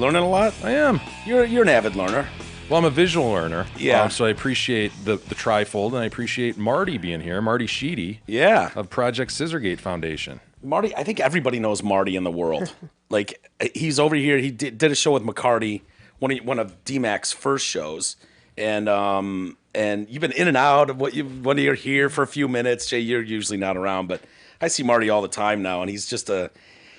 Learning a lot? I am. You're an avid learner. Well, I'm a visual learner. Yeah. So I appreciate the trifold, and I appreciate Marty being here, Marty Sheedy Yeah. of Project Scissorgate Foundation. Marty, I think everybody knows Marty in the world. Like, he's over here. He did a show with McCarty, one of DMAC's first shows. And you've been in and out of when you're here for a few minutes. Jay, you're usually not around, but I see Marty all the time now, and he's just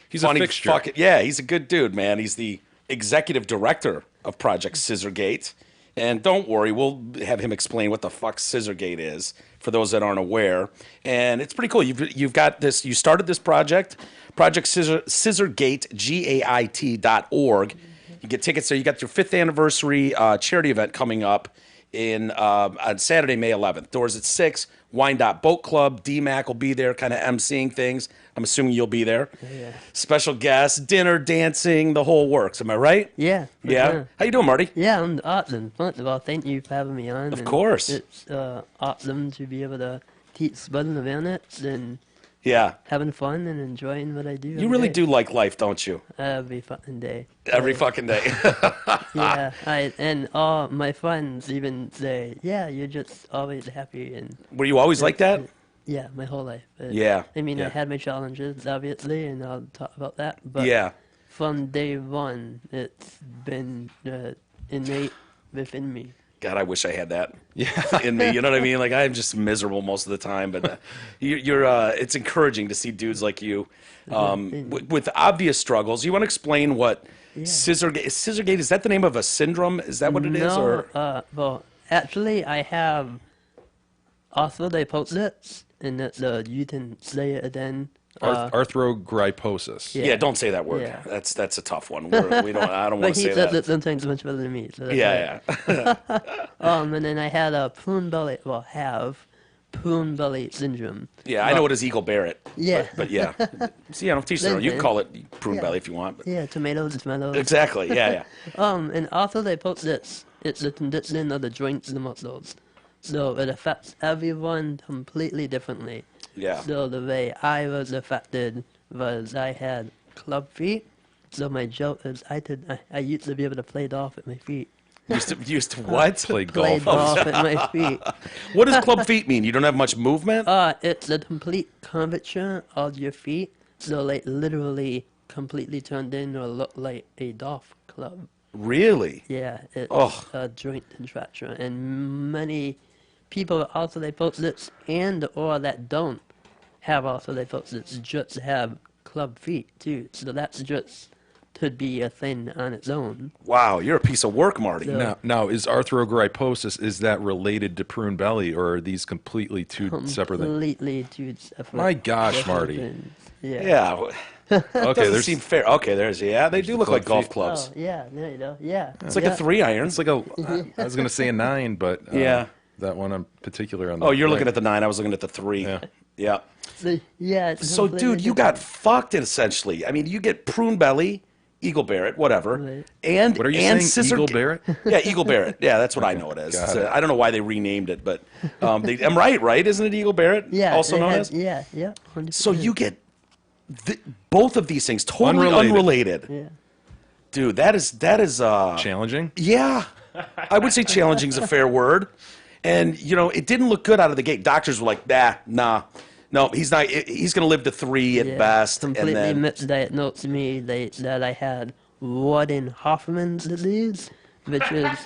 He's funny a fixture. yeah, he's a good dude, man. He's the executive director of Project Scissorgate. And don't worry, we'll have him explain what the fuck Scissorgate is for those that aren't aware. And it's pretty cool. You've got this. You started this project, Project Scissorgate, GAIT.org. You get tickets there. You got your 5th anniversary charity event coming up on Saturday, May 11th. Doors at 6. Wyandotte Boat Club. DMAC will be there, kind of emceeing things. I'm assuming you'll be there. Yeah. Special guests, dinner, dancing, the whole works. Am I right? Yeah. Yeah. sure. How you doing, Marty? Yeah, I'm awesome. First of all, thank you for having me on. Of course. It's awesome to be able to teach Spudden about it and Yeah. having fun and enjoying what I do. You really do like life, don't you? Every fucking day. Every fucking day. Yeah, and all my friends even say, yeah, you're just always happy and Were you always like that? yeah, my whole life. Yeah, I mean, yeah. I had my challenges, obviously, and I'll talk about that. But Yeah. from day one, it's been innate within me. God, I wish I had that in me. You know what I mean? Like, I'm just miserable most of the time. But it's encouraging to see dudes like you with obvious struggles. You want to explain what Scissorgate, is that the name of a syndrome? Is that what it is? No, Or well, actually, I have arthrodiplosis, and the you can say it then. Arthrogryposis. yeah, don't say that word. Yeah. That's a tough one. We don't. I don't want But to he say said that. that sometimes much better than me. So that's Yeah, yeah. And then I had a prune belly. Well, have prune belly syndrome. Yeah, I know it as Eagle Barrett. Yeah. But yeah. So, you know, teach their own. You can call it prune belly if you want. But Yeah, tomatoes. exactly. Yeah, yeah. And also they put this. It's the condition of the joints and the muscles. So it affects everyone completely differently. Yeah. So the way I was affected was I had club feet. So my joke is I used to be able to play golf at my feet. Used to what? Play Play golf. golf at my feet. What does club feet mean? You don't have much movement? It's the complete curvature of your feet. So like literally completely turned in or look like a golf club. Really? Yeah, it's Oh. a joint contracture, and many people with arthroplasty and or that don't have arthroplasty just have club feet too. So that's just could be a thing on its own. Wow, you're a piece of work, Marty. So- Now, is arthrogryposis, is that related to prune belly, or are these completely two separate things? Completely two separate. My gosh, different Marty. things. Yeah. Yeah. Okay, Doesn't there's seem fair. Okay, they do look club like golf feet. clubs. Oh yeah, there you go. Yeah. It's like a 3-iron. it's like a. I was going to say a 9, but Yeah. that one in particular on the. Oh, you're right. looking at the 9. I was looking at the 3. Yeah. Yeah. Yeah. It's So, completely dude, you got different. fucked essentially. I mean, you get prune belly, Eagle Barrett, whatever, Right. and What are you and saying, Scissor Eagle Barrett? Yeah, Eagle Barrett. Yeah, that's what I know it as. Got It's it. I don't know why they renamed it, but I'm right? Isn't it Eagle Barrett? Yeah. Also it known had- as. Yeah. Yeah. 100%. So you get both of these things totally Unrelated. unrelated. Yeah. Dude, that is Challenging? yeah. I would say challenging is a fair word. And you know, it didn't look good out of the gate. Doctors were like, nah. No, he's not. He's going to live to 3 at Yeah, best. Completely And then, misdiagnosed me that I had Warden-Hoffman's disease, which is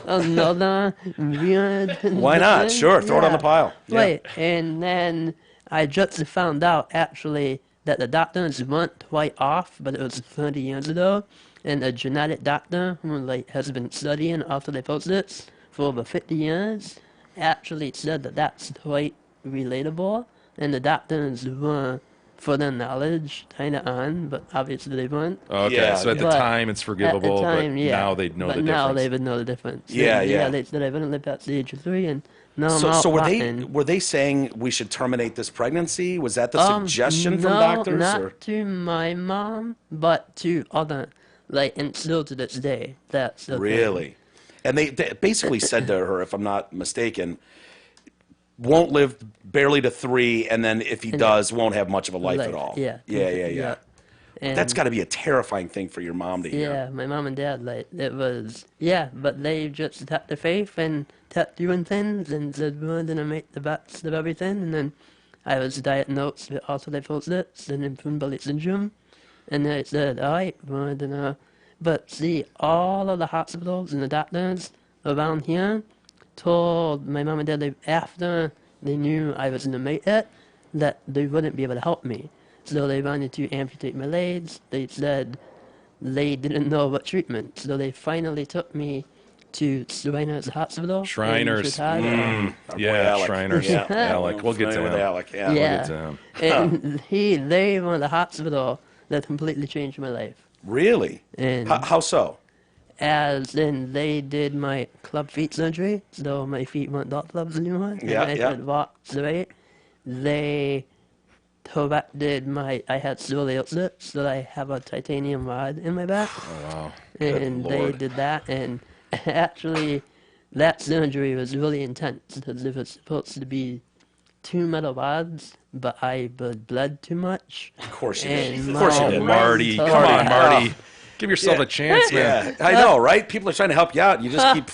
another weird. why not? thing. Sure, throw it on the Yeah. pile. Yeah. Right, and then I just found out actually that the doctors weren't quite off, but it was 30 years ago, and a genetic doctor who has been studying arthroplasty for over 50 years actually said that that's quite relatable, and the doctors were, for their knowledge, kind of on, but obviously they weren't. Okay, Yeah, so at the But time it's forgivable, At the time, but yeah. now they know but the now difference. they would know the difference. Yeah, And, yeah. They said I wouldn't live past the age of 3, and now I'm So, out so rotten. were they saying we should terminate this pregnancy? Was that the suggestion from no, doctors? not Or? to my mom, but to other, and still to this day, that's the thing. Really? And they basically said to her, if I'm not mistaken, won't live barely to 3, and then if he does, won't have much of a life at Life, all. yeah. Yeah. And That's got to be a terrifying thing for your mom to hear. yeah, my mom and dad, like, it was, yeah, but they just had the faith and kept doing things and said, we're going to make the best of everything. And then I was diagnosed with osteoporosis and inflammatory belly syndrome. And they said, all right, we're going to, but see, all of the hospitals and the doctors around here told my mom and dad after they knew I was going to make it, that they wouldn't be able to help me. So they wanted to amputate my legs. They said they didn't know what treatment. So they finally took me to Shriners Hospital. in Shriners. Chicago. Our boy Yeah, Alec. Shriners. Yeah. Alec. We'll get to Familiar with him. Alec. Yeah. Yeah. get to him. And they were the hospital that completely changed my life. Really? And How so? as in they did my club feet surgery, so my feet weren't dot clubs anymore. Yeah, and I yeah. could walk straight. They corrected I had scoliosis, so I have a titanium rod in my back. Oh, wow. And they Lord. did that, and actually that surgery was really intense because it was supposed to be 2 metal rods, but I bled too much. Of course you did. And Of course you my did. Marty. mental Come on, health- Marty. Give yourself Yeah. a chance, man. Yeah, I know, right? People are trying to help you out. You just keep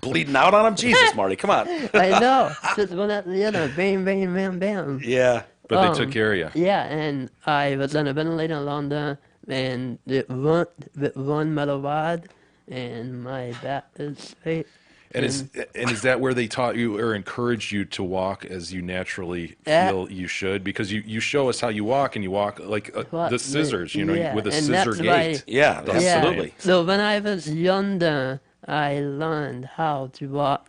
bleeding out on them. Jesus, Marty, come on. I know, just one after the other, bam, bam, bam, bam. Yeah. But they took care of you. Yeah, and I was on a ventilator longer, and it went with 1 metal rod, and my back is straight. And is that where they taught you or encouraged you to walk as you naturally Yeah. feel you should? Because you show us how you walk, and you walk like What? the scissors, you know, Yeah, with a and scissor that's why- gait. Yeah, absolutely. So when I was younger, I learned how to walk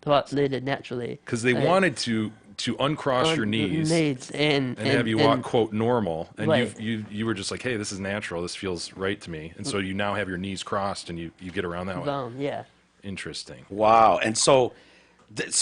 translated naturally. Because they Like, wanted to uncross your on knees and and have you walk quote normal, and Right. you were just like, hey, this is natural, this feels right to me, and so you now have your knees crossed and you get around that way. yeah. Interesting. Wow. And so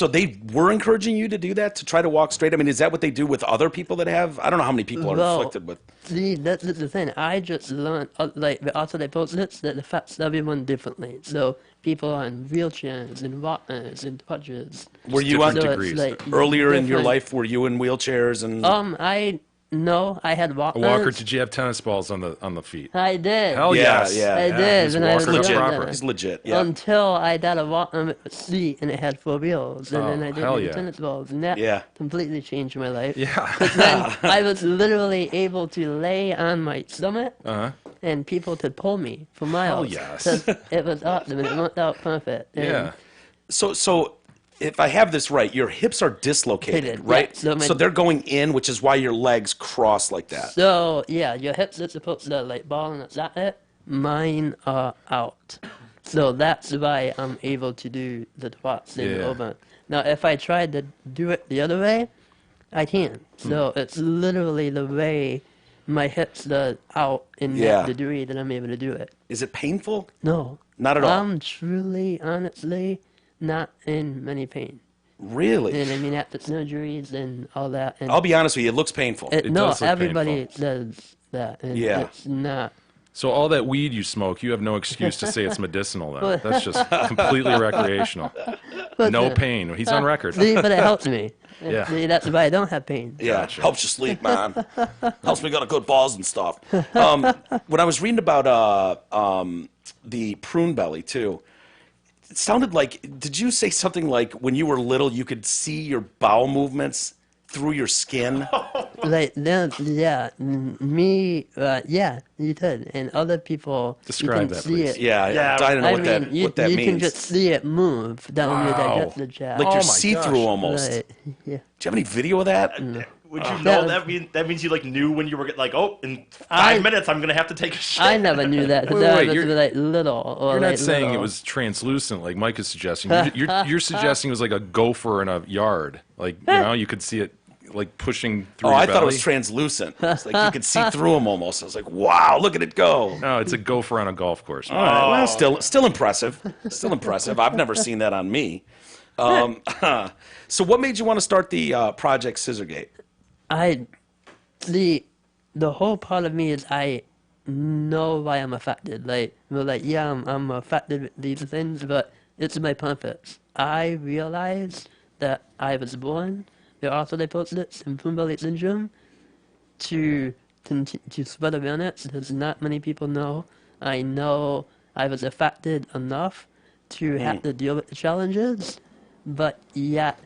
they were encouraging you to do that, to try to walk straight? I mean, is that what they do with other people that have? I don't know how many people are Well, afflicted with. See, that's the thing. I just learned, like, the osteoporosis, that affects everyone differently. So people are in wheelchairs and walkers and crutches. Were you on different So it's, degrees. like, earlier in your different- life? Were you in wheelchairs and? No, I had walkers. Walker, did you have tennis balls on the feet? I did. Hell Yeah, yes. yeah. I did He's when I was Walker legit. younger. proper. He's legit. Yeah. Until I got a walker with a seat and it had 4 wheels, and then Oh, I did hell the yeah. tennis balls, and that Yeah. completely changed my life. Yeah. Then I was literally able to lay on my stomach, Uh-huh. and people could pull me for miles. yes. 'Cause it was awesome, and it worked out perfect. And Yeah. So if I have this right, your hips are dislocated, Dislocated, right? yeah. So they're going in, which is why your legs cross like that. So yeah, your hips are supposed to like ball and it's not it. Mine are out. So that's why I'm able to do the squats and Yeah. over. Now, if I tried to do it the other way, I can't. So it's literally the way my hips are out in Yeah. that degree that I'm able to do it. Is it painful? No. Not at all. I'm truly, honestly, not in many pain. Really? And I mean, after surgeries and all that. And I'll be honest with you, it looks painful. it, It no, does look everybody painful. says that. And Yeah. it's not. So all that weed you smoke, you have no excuse to say it's medicinal then. That's just completely recreational. No pain. He's on record. See, but it helps me. Yeah. See, that's why I don't have pain. Yeah, Gotcha. helps you sleep, man. Helps me get good balls and stuff. When I was reading about the prune belly too, it sounded like. Did you say something like when you were little you could see your bowel movements through your skin? Like, then, yeah, yeah, you could. And other people, Describe you can that, see please. it. Yeah, Yeah, I don't know I what mean, that you, what that you means. can just see it move down your Wow. digestive tract. Like Oh you're my see through gosh. almost. Right, yeah. Do you have any video of that? Would you That know was- that means you like knew when you were like, oh, in I- 5 minutes I'm gonna have to take a shit. I never knew that because Wait, I wait, was you're- like little. Or You're like not saying it little. was translucent like Mike is suggesting. You're suggesting it was like a gopher in a yard. Like, you know, you could see it like pushing through Oh, your I thought it was belly. translucent. It's like you could see through them almost. I was like, wow, look at it go. No, it's a gopher on a golf course. All right, well, still impressive. Still impressive. I've never seen that on me. So what made you want to start the Project Scissorgate? The whole part of me is I know why I'm affected. Like, well, like yeah, I'm affected with these things, but it's my purpose. I realized that I was born with osteoporosis and Fumbelli syndrome to to spread awareness because not many people know. I know I was affected enough to have to deal with the challenges, but yet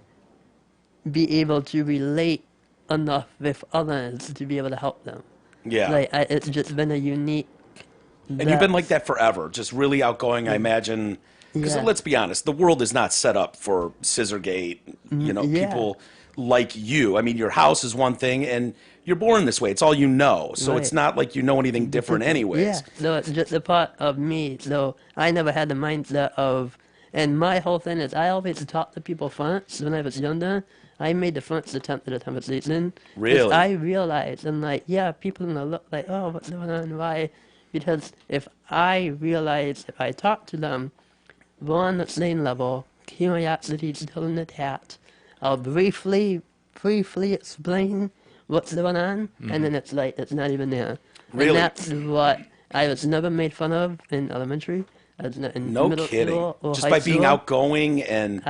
be able to relate enough with others to be able to help them. Yeah. Like it's just been a unique. And you've been like that forever, just really outgoing, I imagine. Because Yeah. let's be honest, the world is not set up for Scissorgate, yeah. people like you. I mean, your house is one thing, and you're born this way. It's all you know. So it's Right. not like you know anything different anyways. Yeah, so it's just a part of me. So I never had the mindset of, and my whole thing is I always talk to people first. When I was younger, I made the first attempt at a conversation. 'Cause Really? I realized, and like, yeah, people are gonna look like, oh, what's going on? Why? Because if I realize, if I talk to them, we're on the same level, curiosity is still attached. I'll briefly explain what's going on, and then it's like, it's not even there. Really? And that's what I was never made fun of in elementary. I was not in No middle kidding. school or Just high by being school. outgoing and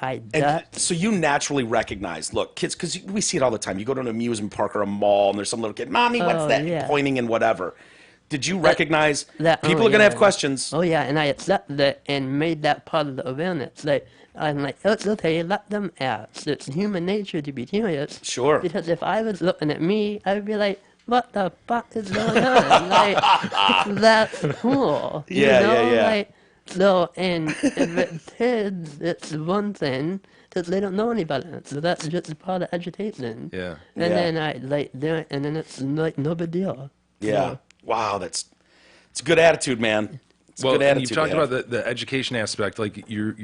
And so you naturally recognize, look, kids, because we see it all the time. You go to an amusement park or a mall, and there's some little kid, "Mommy, what's Oh, that?" yeah. Pointing and whatever. Did you recognize that people oh, are going to yeah. have questions? Oh yeah, and I accepted it and made that part of the awareness. Like I'm like, it's okay, let them ask. It's human nature to be curious. Sure. Because if I was looking at me, I would be like, what the fuck is going on? Like that's cool. You Yeah, know? yeah, yeah. Like so, and with kids, it's one thing because they don't know any better. So that's just a part of education. Yeah. And Yeah. then I like do it, and then it's like no big deal. Yeah. So, Wow, it's a good attitude, man. It's a Well, good and attitude. you've talked to have. about the education aspect. Like you're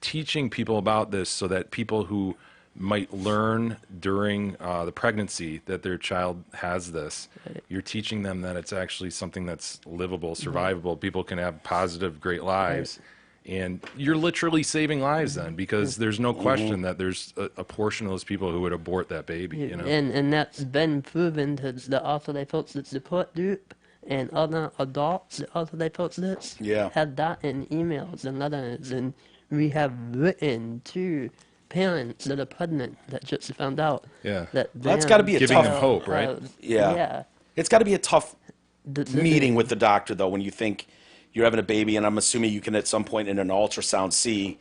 teaching people about this so that people who might learn during the pregnancy that their child has this, you're teaching them that it's actually something that's livable, survivable. People can have positive, great lives. And you're literally saving lives then, because there's no question that there's a portion of those people who would abort that baby. You know, and that's been proven to the author they folks that support group and other adults that also they folks that Yeah. have that in emails and letters, and we have written to parents that are pregnant that just found out Yeah. that That's their gotta be a Giving tough- them hope, right? child- Yeah. yeah. It's got to be a tough The meeting with the doctor, though, when you think you're having a baby, and I'm assuming you can at some point in an ultrasound see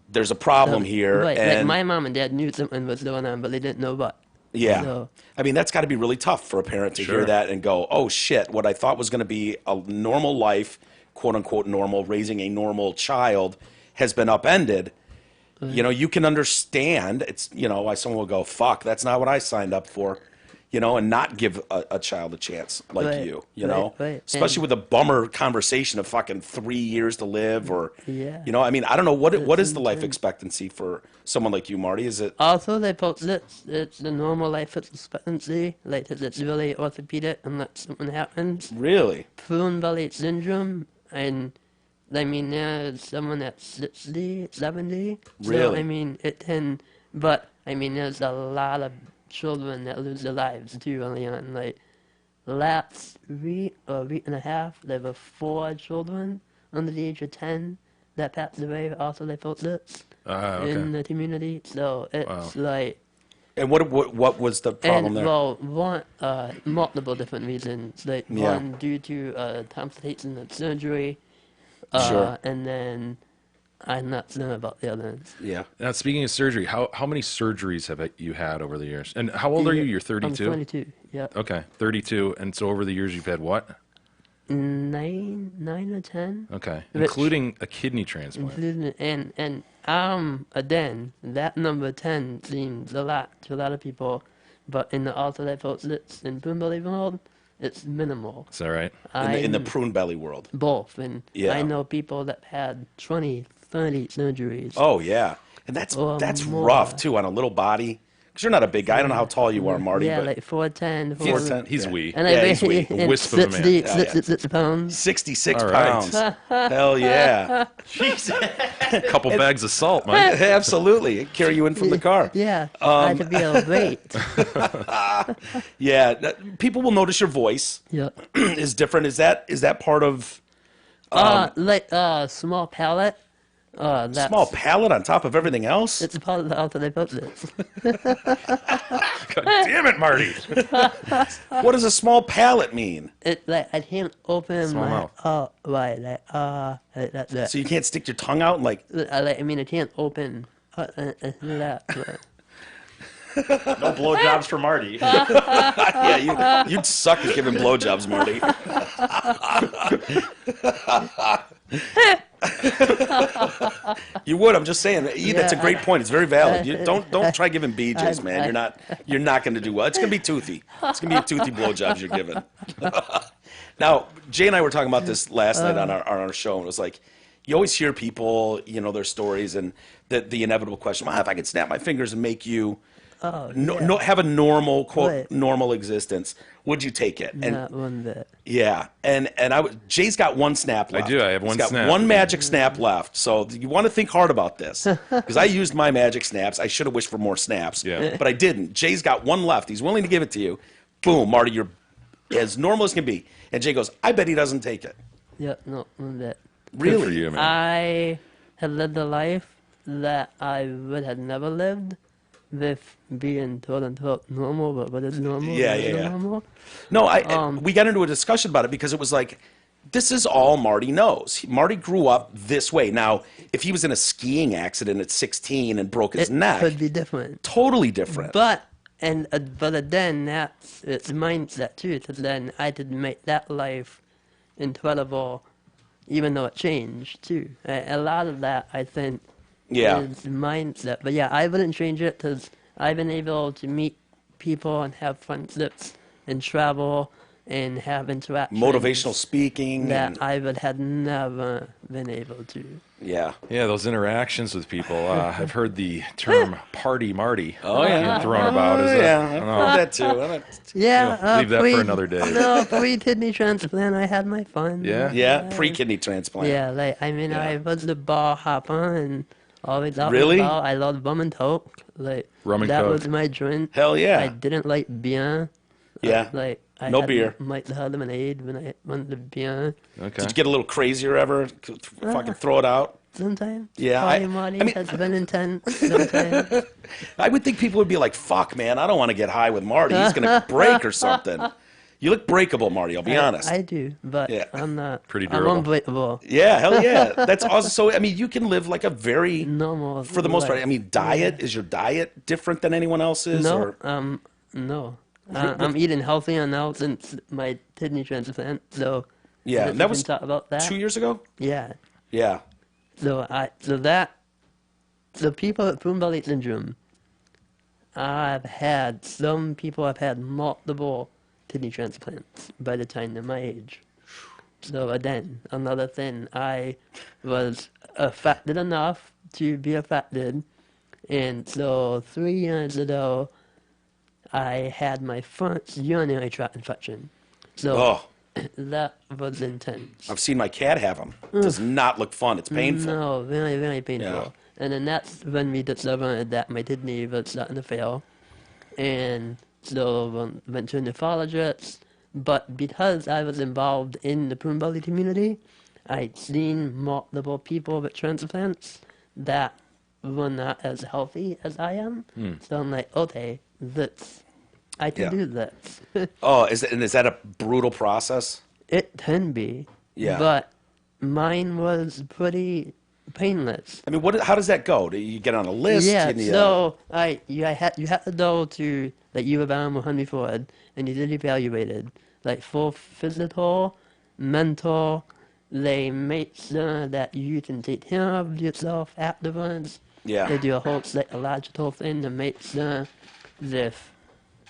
there's a problem here. Right, like And my mom and dad knew something was going on, but they didn't know what. yeah, So- I mean, that's got to be really tough for a parent to hear Sure. that and go, oh shit, what I thought was going to be a normal life, quote unquote normal, raising a normal child has been upended. You know, you can understand. It's, you know, why someone will go, fuck, that's not what I signed up for, you know, and not give a child a chance like Right, you right, know, right. especially with a bummer conversation of fucking 3 years to live or, Yeah. you know, I mean, I don't know what is the life expectancy for someone like you, Marty? Is it, Also, they post it's the normal life expectancy, like it's really orthopedic unless something happens. really? Prune belly syndrome, and I mean, there's someone that's 60, 70. So, Really? I mean, it can, but I mean, there's a lot of children that lose their lives too early on. Like, last week or week and a half, there were 4 children under the age of 10 that passed away also they felt this Okay. in the community. So it's like, And what was the problem and there? well, one multiple different reasons. Like Yeah. one due to complication of surgery, Sure. and then I'm not sure about the others. Yeah. Now, speaking of surgery, how many surgeries have you had over the years? And how old are you? You're 32? I'm 22. Yeah, Okay, 32. And so over the years, you've had what? 9 or 10. Okay, Which- including a kidney transplant. Including and again that number 10 seems a lot to a lot of people, but in the alternate votes in Boom Belly world, it's minimal. Is that right? In the I'm prune belly world. both, and Yeah. I know people that had 20, 30 surgeries. Oh yeah, and that's Or more. rough too on a little body. Because you're not a big guy. I don't know how tall you are, Marty, yeah, but like 4'10", 4'10". He's Yeah. wee. and Yeah, I he's weigh wee. A wisp of a man. 60, Yeah, yeah. 66 pounds. 66 All right. pounds. Hell yeah, A couple bags of salt, Mike. absolutely. Carry you in from the car. Yeah, I had to be a weight. Yeah, people will notice your voice Yeah. is different. Is that part of? Like small palate. That's, Small palate on top of everything else? It's part of the after they put this. God damn it, Marty. What does a small palate mean? It's like I can't open Small my mouth. right, like that. So you can't stick your tongue out and like, I mean, I can't open that. But. No blowjobs for Marty. yeah, you'd suck at giving blowjobs, Marty. You would. I'm just saying. That's a great point. It's very valid. You don't try giving BJ's, man. You're not going to do well. It's going to be toothy. It's going to be a toothy blowjobs you're giving. Now, Jay and I were talking about this last night on our show, and it was like, you always hear people, their stories, and the inevitable question: well, if I could snap my fingers and make you have a normal quote Right. normal existence, would you take it? And Not one bit. yeah, and Jay's got one snap left. do, I have one He's got snap. one magic snap left. So you want to think hard about this, because I used my magic snaps. I should have wished for more snaps, Yeah. but I didn't. Jay's got one left. He's willing to give it to you. Boom, Marty, you're as normal as can be. And Jay goes, I bet he doesn't take it. Yeah, not one bit. Really? Good for you, man. I have lived a life that I would have never lived with being quote unquote normal, but what is normal? Yeah, What is yeah, yeah. normal? No, we got into a discussion about it because it was like, this is all Marty knows. Marty grew up this way. Now, if he was in a skiing accident at 16 and broke his It neck, could be different. totally different. But then that's it's mindset too. So then I did make that life incredible, even though it changed too. A lot of that I think Yeah. is mindset. But yeah, I wouldn't change it because I've been able to meet people and have friendships and travel and have interactions Motivational speaking. that And, I would have never been able to. yeah. Yeah, those interactions with people. I've heard the term "party Marty" yeah. thrown about. Is Yeah, I I've don't heard know. that too. Yeah, leave that for another day. No, pre-kidney transplant, I had my fun. Yeah? Yeah, pre-kidney transplant. Yeah, like I mean, Yeah. I was the bar hopper and always out Really? and about. I loved rum and coke. Like Rum and that Coke. was my drink. Hell yeah. I didn't like beer. Yeah. Like I No had beer. Like the lemonade when I went to beer. Okay. Did you get a little crazier ever? Fucking throw it out? Sometimes. Yeah, Party Marty I mean- has been intense. Sometimes. I would think people would be like, fuck, man, I don't want to get high with Marty. He's going to break or something. You look breakable, Marty, I'll be honest. I do, but Yeah. I'm not. Pretty I'm durable. unbreakable. Yeah, hell yeah. That's awesome. So, I mean, you can live like a very, Normal. for the most part, life. I mean, diet, is your diet different than anyone else's? No, Or? no. I'm eating healthier now since my kidney transplant. So Yeah, we and that can was talk about that. 2 years ago? Yeah. Yeah. So people with Poon Belly syndrome, some people have had multiple kidney transplants by the time they're my age. So again, another thing, I was affected enough to be affected, and so 3 years ago, I had my first urinary tract infection. So Oh, that was intense. I've seen my cat have them. Does not look fun. It's painful. No, very, very painful. Yeah. And then that's when we discovered that my kidney was starting to fail. And so went to a nephrologist. But because I was involved in the Poon Belly community, I'd seen multiple people with transplants that were not as healthy as I am. So I'm like, okay, I can Yeah. do this. Oh, is that a brutal process? It can be. Yeah. But mine was pretty painless. I mean, how does that go? Do you get on a list? Yeah, You need so you had to go to like U of M or Henry Ford, and you get evaluated, like full physical, mental. They make sure that you can take care of yourself afterwards. Yeah. They do a whole psychological thing to make sure that,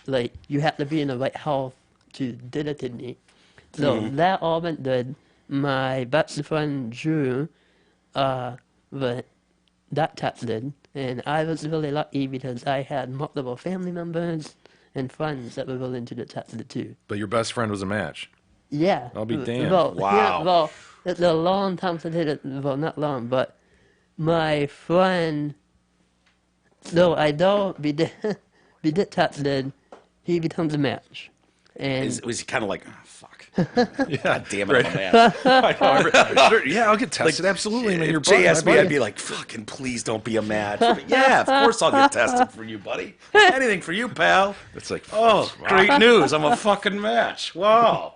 like, you have to be in the right health to do the kidney. So that all went good. My best friend Drew, but that tested, and I was really lucky because I had multiple family members and friends that were willing to get tested too. But your best friend was a match. Yeah. I'll be damned. Well, Wow. yeah, well, it's a long time since I did it. Well, not long, but my friend. So I know we did tested. He becomes a match, And Was he kind of like, oh, fuck? Yeah, God damn it, I'm a man. Yeah, I'll get tested. Absolutely, man. If Your Jay butt, asked my me, I'd buddy. be like, fucking please don't be a match. But yeah, of course I'll get tested for you, buddy. Anything for you, pal. It's like, Oh, great news. I'm a fucking match. Wow.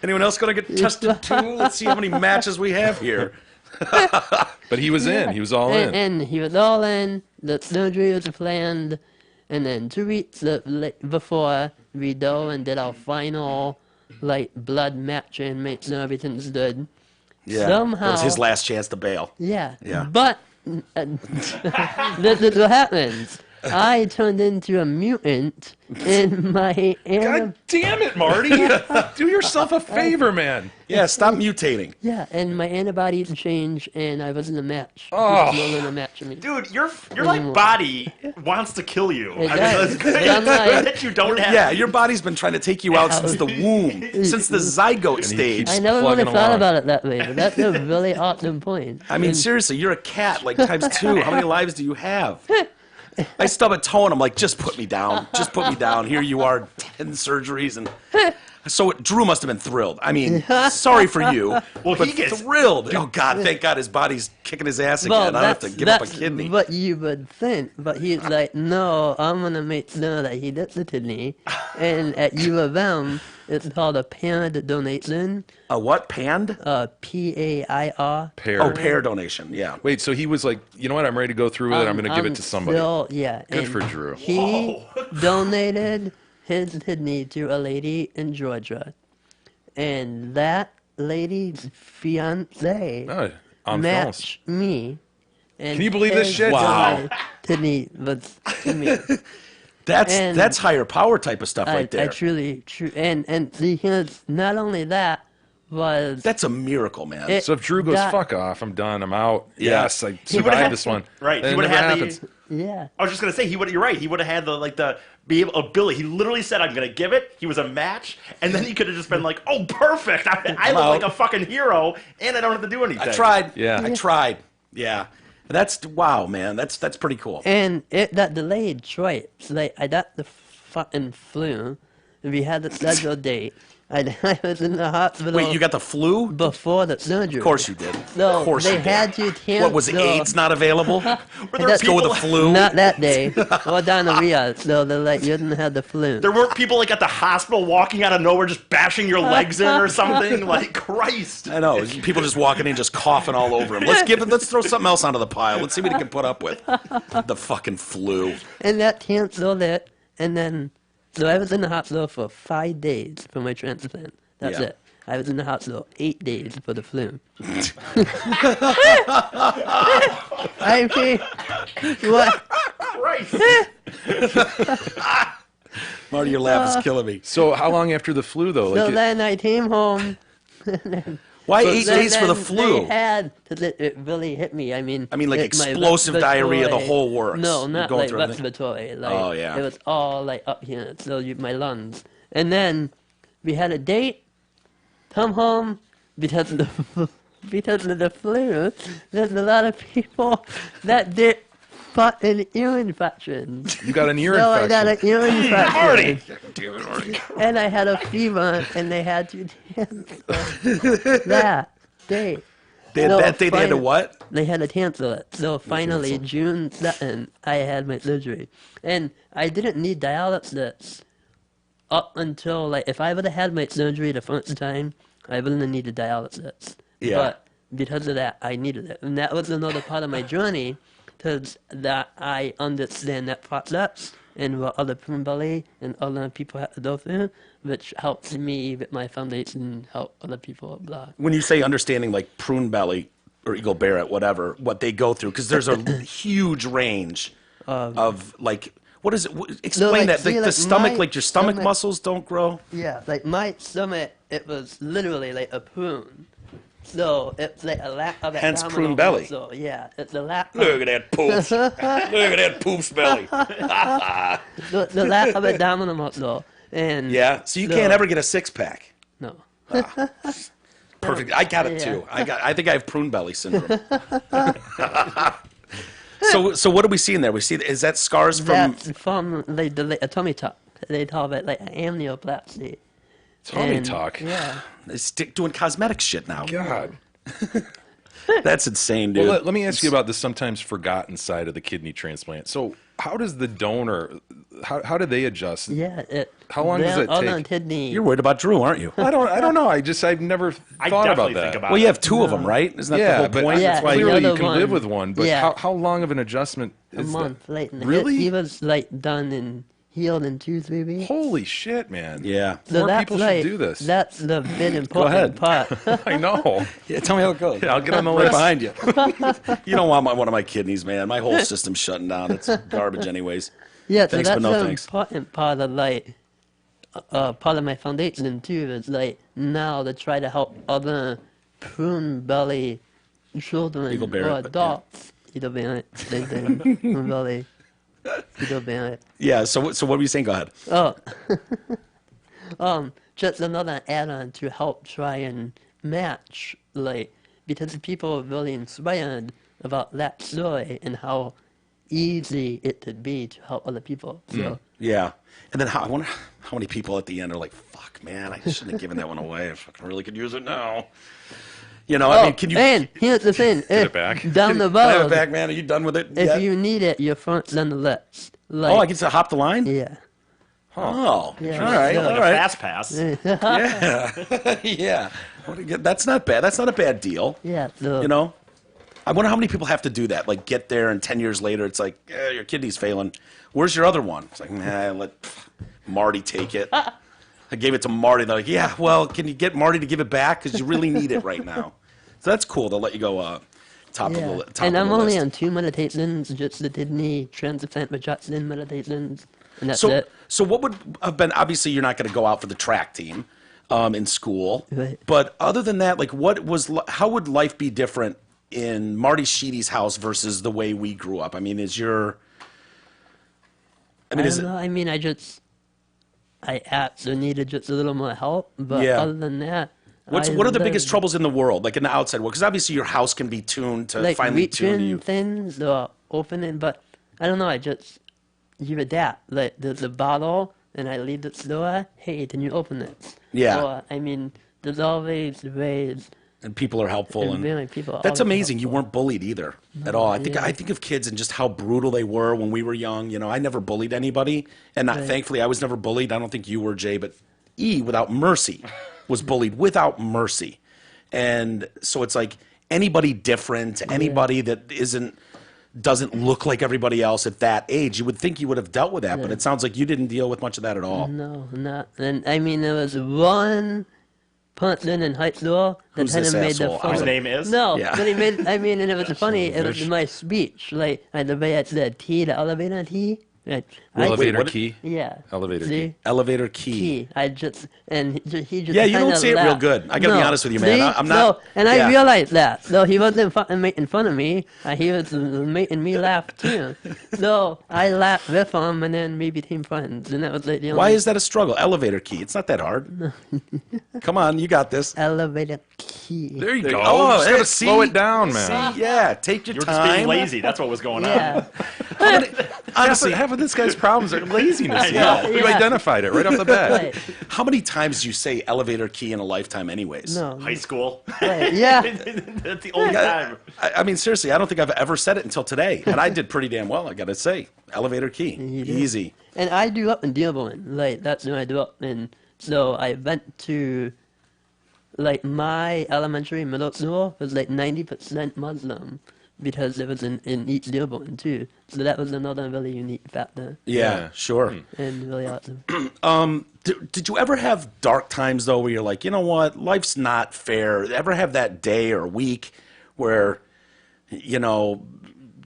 Anyone else going to get tested too? Let's see how many matches we have here. but he was in. He was all in. and he was all in. The surgery was planned, and then 2 weeks before we go and did our final like blood match and make sure everything's good. Yeah. Somehow, It was his last chance to bail. yeah. Yeah. But this is what happens. I turned into a mutant in my God damn it, Marty! Do yourself a favor, man. Yeah, stop mutating. yeah, and my antibodies changed, and I was in a match. Oh. He was no longer a match for me. Dude, your like body wants to kill you. It I does. mean, But I'm like- that you don't have. Yeah, your body's been trying to take you out since the womb, since the zygote stage. I never plugging really thought along. about it that way, but that's a really awesome point. I mean, seriously, you're a cat, like times 2. How many lives do you have? I stub a toe and I'm like, just put me down. Just put me down. Here you are, 10 surgeries. And so Drew must have been thrilled. I mean, sorry for you. Well, but he gets- thrilled. Oh, God, thank God his body's kicking his ass again. I don't have to give up a kidney. what you would think, but he's like, no, I'm going to make sure that he gets the kidney. And at U of M, it's called a parent donation, A what? Panned? PAIR. Pair. Oh, pair donation. Yeah. Wait, so he was like, you know what? I'm ready to go through with it. I'm going to give it to somebody. Yeah. Good and for Drew. He donated his kidney to a lady in Georgia. And that lady's fiance Oh, on films. matched me. And Can you believe this his shit? Wow. kidney was to me. And That's higher power type of stuff right I there. truly, and because not only that was That's a miracle, man. It- So if Drew goes, that- fuck off, I'm done, I'm out. Yeah. Yes, I would've survived had- this one. Right. Then He it would never have had happens. yeah. I was just gonna say he would. You're right. He would have had the be able ability. He literally said, "I'm gonna give it." He was a match, and then he could have just been like, "Oh, perfect! I look Well- like a fucking hero, and I don't have to do anything." I tried. Yeah. I tried. Yeah. That's, wow, man. That's pretty cool. And it got delayed twice. Like I got the fucking flu. We had the scheduled date. I was in the hospital Wait, you got the flu? before the surgery. Of course you did. No, of course they you did. had to cancel. What was AIDS not available? Were there Let's go with the people- flu. Not that day. Or diarrhea. So they're like, you didn't have the flu. There weren't people like at the hospital walking out of nowhere, just bashing your legs in or something. Like Christ. I know. People just walking in, just coughing all over him. Let's throw something else onto the pile. Let's see what he can put up with. The fucking flu. And that canceled it. And then, so I was in the hospital for 5 days for my transplant. That's Yeah. it. I was in the hospital 8 days for the flu. I mean, what? Christ. Marty, your laugh is killing me. So how long after the flu, though? So Like, then I came home. Why 8 Then- days for the then flu? They had, 'cause it really hit me. I mean, I mean, like my explosive diarrhea, the respiratory- whole works. No, You're not going like through everything. respiratory. Like, Oh, yeah. It was all like up here, so my lungs. And then we had a date. Come home because of the because of the flu. There's a lot of people that did fucking ear infections. you got an ear So I got infection. an ear infection. Damn it, Marty. And I had a fever, and they had to cancel that day. No, That day they had to fine. what? They had to cancel it. So finally, June 2nd, I had my surgery. And I didn't need dialysis up until, like, if I would have had my surgery the first time, I wouldn't have needed dialysis. Yeah. But because of that, I needed it. And that was another part of my journey, because that I understand that process and what other prune belly and other people have to go through, which helps me with my foundation, help other people, blah. When you say understanding like prune belly or eagle barrett, whatever, what they go through, because there's a huge range of like, what is it? Explain like, that. see, The like, stomach, my like your stomach stomach- muscles don't grow. Yeah, like my stomach, it was literally like a prune. So it's like a lack of Hence abdominal prune belly. muscle. Yeah, it's a lack Look of at that poops. Look at that poops belly. the lack of abdominal muscle. And Yeah. So you can't ever get a 6-pack. no. Perfect. I got it Yeah. too. I think I have prune belly syndrome. So what are we seeing there? We see, is that scars from? That's from like the tummy tuck. they call it like amnioplasty. Tummy And, talk. Yeah. They stick doing cosmetic shit now. God. That's insane, dude. Well, let me ask you about the sometimes forgotten side of the kidney transplant. So, how does the donor, how do they adjust? Yeah. How long does it other take? kidney. You're worried about Drew, aren't you? I don't know. I've never I thought about definitely that. think about Well, it. you have two of them, right? Isn't that yeah, the whole but point? Yeah, That's why the clearly you other can live one- with one. But yeah. how long of an adjustment a is month late. Really? He was like done and healed in 2-3 weeks. Holy shit, man! Yeah. More that's people like, should do this. That's the big ahead. important part. I know. Yeah, tell me how it goes. Yeah, I'll get on the right list. behind you. You don't want one of my kidneys, man. My whole system's shutting down. It's garbage, anyways. Yeah, Thanks, so but that's no the thanks. important part of like part of my foundation too is like now to try to help other prune belly children Eagle bear or it, but adults. Eagle bear it, same thing. Prune belly. Eagle bear it. Yeah. So what were you saying? Go ahead. Oh, just another add-on to help try and match, like, because people are really inspired about that story and how easy it could be to help other people. So, Yeah. And then I wonder how many people at the end are like, "Fuck, man, I shouldn't have given that one away. I fucking really could use it now." You know, I mean, can you? and here's the thing: if it back. down the Can I have it road, back, man? Are you done with it? if yet? you need it, you're front on the list. Like, Oh, I get to hop the line. yeah, Oh, Yeah. all right, Like all a right. fast pass. Yeah, yeah. That's not bad. That's not a bad deal. yeah. So, You know, I wonder how many people have to do that. Like, get there, and 10 years later, it's like, your kidney's failing. Where's your other one? It's like, nah, let Marty take it. I gave it to Marty. They're like, yeah, well, can you get Marty to give it back? Because you really need it right now. So that's cool. They'll let you go top yeah. of the top And of I'm the only list. on 2 meditations, just the kidney transplant reduction meditations, and that's So, it. so what would have been? Obviously, you're not going to go out for the track team in school. Right. But other than that, like, how would life be different in Marty Sheedy's house versus the way we grew up? I mean, is your? I mean, I is don't it? know. I mean, I actually needed just a little more help, but Yeah. other than that, What are the biggest troubles in the world, like in the outside world? Because obviously your house can be tuned to like finally tune to reaching you. things or opening, but I don't know. You adapt. Like there's a bottle, and I leave the store. Hey, can you open it? Yeah. Or I mean, there's always ways. And people are helpful, And and really, people are that's always amazing. You weren't bullied either at all. I think yeah. I think of kids and just how brutal they were when we were young. You know, I never bullied anybody, and not, thankfully I was never bullied. I don't think you were, Jay, but without mercy was bullied without mercy, and so it's like anybody different, anybody that doesn't look like everybody else at that age, you would think you would have dealt with that, but it sounds like you didn't deal with much of that at all. No, not. And I mean, there was one person in high school that Who's kind this of made asshole? the fun. Whose of- name is? No, Yeah. but he made. I mean, and it was funny. It was Vish. my speech, like the way I said T, the elevator T. Like, Elevator what- key. Yeah. Elevator See? key. Elevator key. T. I just and he just. Yeah, you don't kinda say it real laughed. good. I gotta be honest with you, man. See? I'm not- No, and yeah. I realized that. So he wasn't making fun of me. He was making me laugh too. So I laughed with him, and then we became friends, and that was like the only Why is that a struggle? Elevator key. It's not that hard. Come on, you got this. elevator key. There you go. Oh, Just hey, gotta slow see? it down, man. See, yeah, take your You were just being time. lazy. That's what was going on. Yeah. Honestly, Half of this guy's problems are laziness. I know. You Yeah. identified it right off the bat. Right. how many times do you say elevator key in a lifetime, anyways? No. High school. Right. Yeah. That's the only time. I mean, seriously, I don't think I've ever said it until today, and I did pretty damn well. I gotta say, elevator key, You did. easy. And I grew up in Dearborn. Like, that's where I grew up. And so I went to, like, my elementary, middle school was like 90% Muslim because it was in East Dearborn, too. So that was another really unique factor Yeah, Yeah. sure. and really awesome. Did you ever have dark times though, where you're like, you know what, life's not fair? Ever have that day or week where, you know,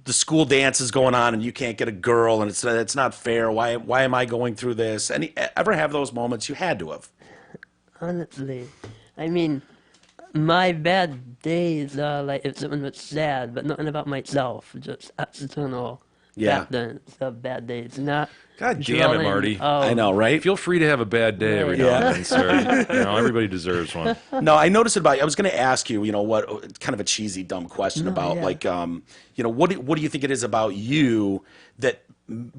the school dance is going on and you can't get a girl and it's not fair? Why am I going through this? Ever have those moments? You had to have. Honestly, I mean, my bad days are like if someone was sad, but nothing about myself, just external Yeah. factors of bad days. Not God damn it, dwelling- Marty. Oh, I know, right? Feel free to have a bad day every now and then, sir. You know, everybody deserves one. No, I noticed it about you. I was going to ask you, you know, what kind of a cheesy, dumb question about, yeah. like, you know, what do you think it is about you that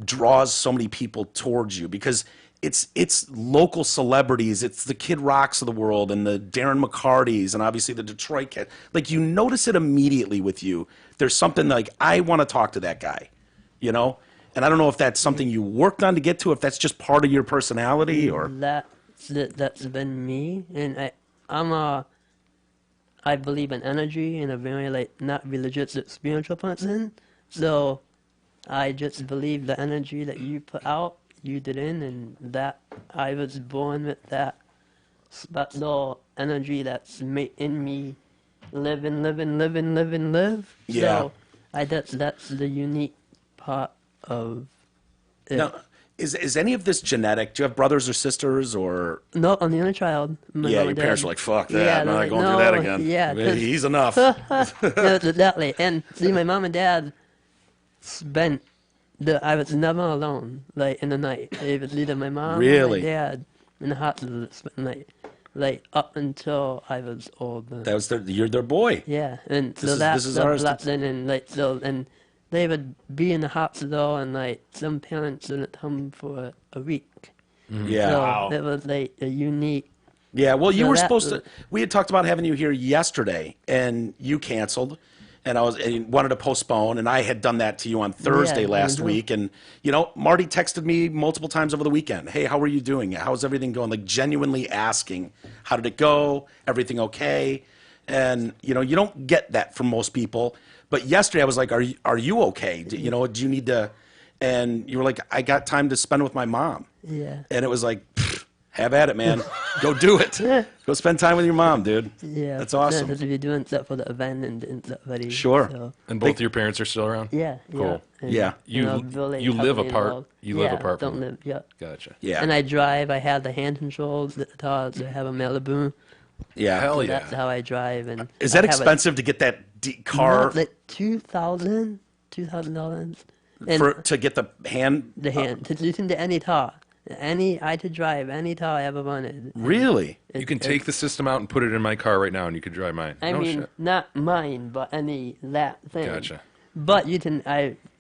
draws so many people towards you? Because it's local celebrities. It's the Kid Rocks of the world and the Darren McCartys and obviously the Detroit Cat. Like you notice it immediately with you. There's something like I want to talk to that guy, you know. And I don't know if that's something you worked on to get to, if that's just part of your personality or. That's been me, and I believe in energy and a very like not religious but spiritual person. So I just believe the energy that you put out, you did in, and that I was born with that special energy that's in me, live and live and live and live and live. Yeah. So that's the unique part of it. Now, is any of this genetic? Do you have brothers or sisters or? No, I'm the only child. My Yeah, mom your and parents dad. were like, "Fuck that! Yeah, I'm they're not like, going through that "No," again. yeah, 'cause- He's enough." No, exactly. And see, my mom and dad spent I was never alone, like in the night. It was either my mom or Really? my dad in the hospital that spent the night, like up until I was older. That was you're their boy. Yeah, and This so is- that's this is the ours to- blessing, and like so, and they would be in the hospital, and like some parents didn't come for a week. Yeah. So it was like a unique. Yeah, well, you So were that supposed was- to. We had talked about having you here yesterday, and you canceled, and wanted to postpone, and I had done that to you on Thursday last mhm. week, and you know, Marty texted me multiple times over the weekend. Hey, how are you doing? How's everything going? Like genuinely asking, how did it go? Everything okay? And you know, you don't get that from most people. But yesterday, I was like, are you okay? Do you need to? And you were like, I got time to spend with my mom. Yeah. And it was like, pfft, have at it, man. Go do it. Go spend time with your mom, dude. Yeah, That's awesome. Because you're doing stuff for the event and stuff ready. Sure. So, And both your parents are still around? yeah, Cool. And, Yeah. really You live heavily apart- involved. you live Yeah, apart don't from- live. Yeah. Gotcha. Yeah. And I drive. I have the hand controls, the guitars. I have a Malibu. Yeah. Hell So yeah. that's how I drive. And Is that I have a- expensive to get that car No, like $2,000. And to get the hand? the hand to listen to any car, I could drive any car I ever wanted. Really? You can take the system out and put it in my car right now, and you could drive mine. I No mean, shit. not mine, but any that thing. Gotcha. But you can,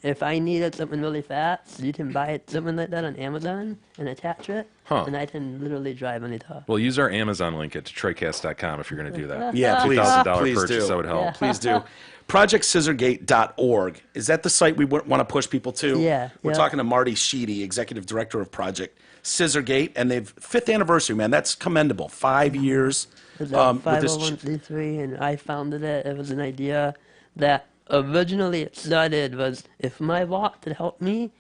if I needed something really fast, you can buy something like that on Amazon and attach it, Huh. and I can literally drive any car. Well, use our Amazon link at TroyCast.com if you're going to do that. Yeah, please. $2,000 Please purchase, do. that would help. Please do. ProjectScissorgate.org. Is that the site we want to push people to? Yeah, We're yeah. talking to Marty Sheedy, Executive Director of Project Scissorgate, and they've 5th anniversary, man. That's commendable. 5 years. It's with a this 501c3, and I founded it. It was an idea that originally it started was if my walk could help me,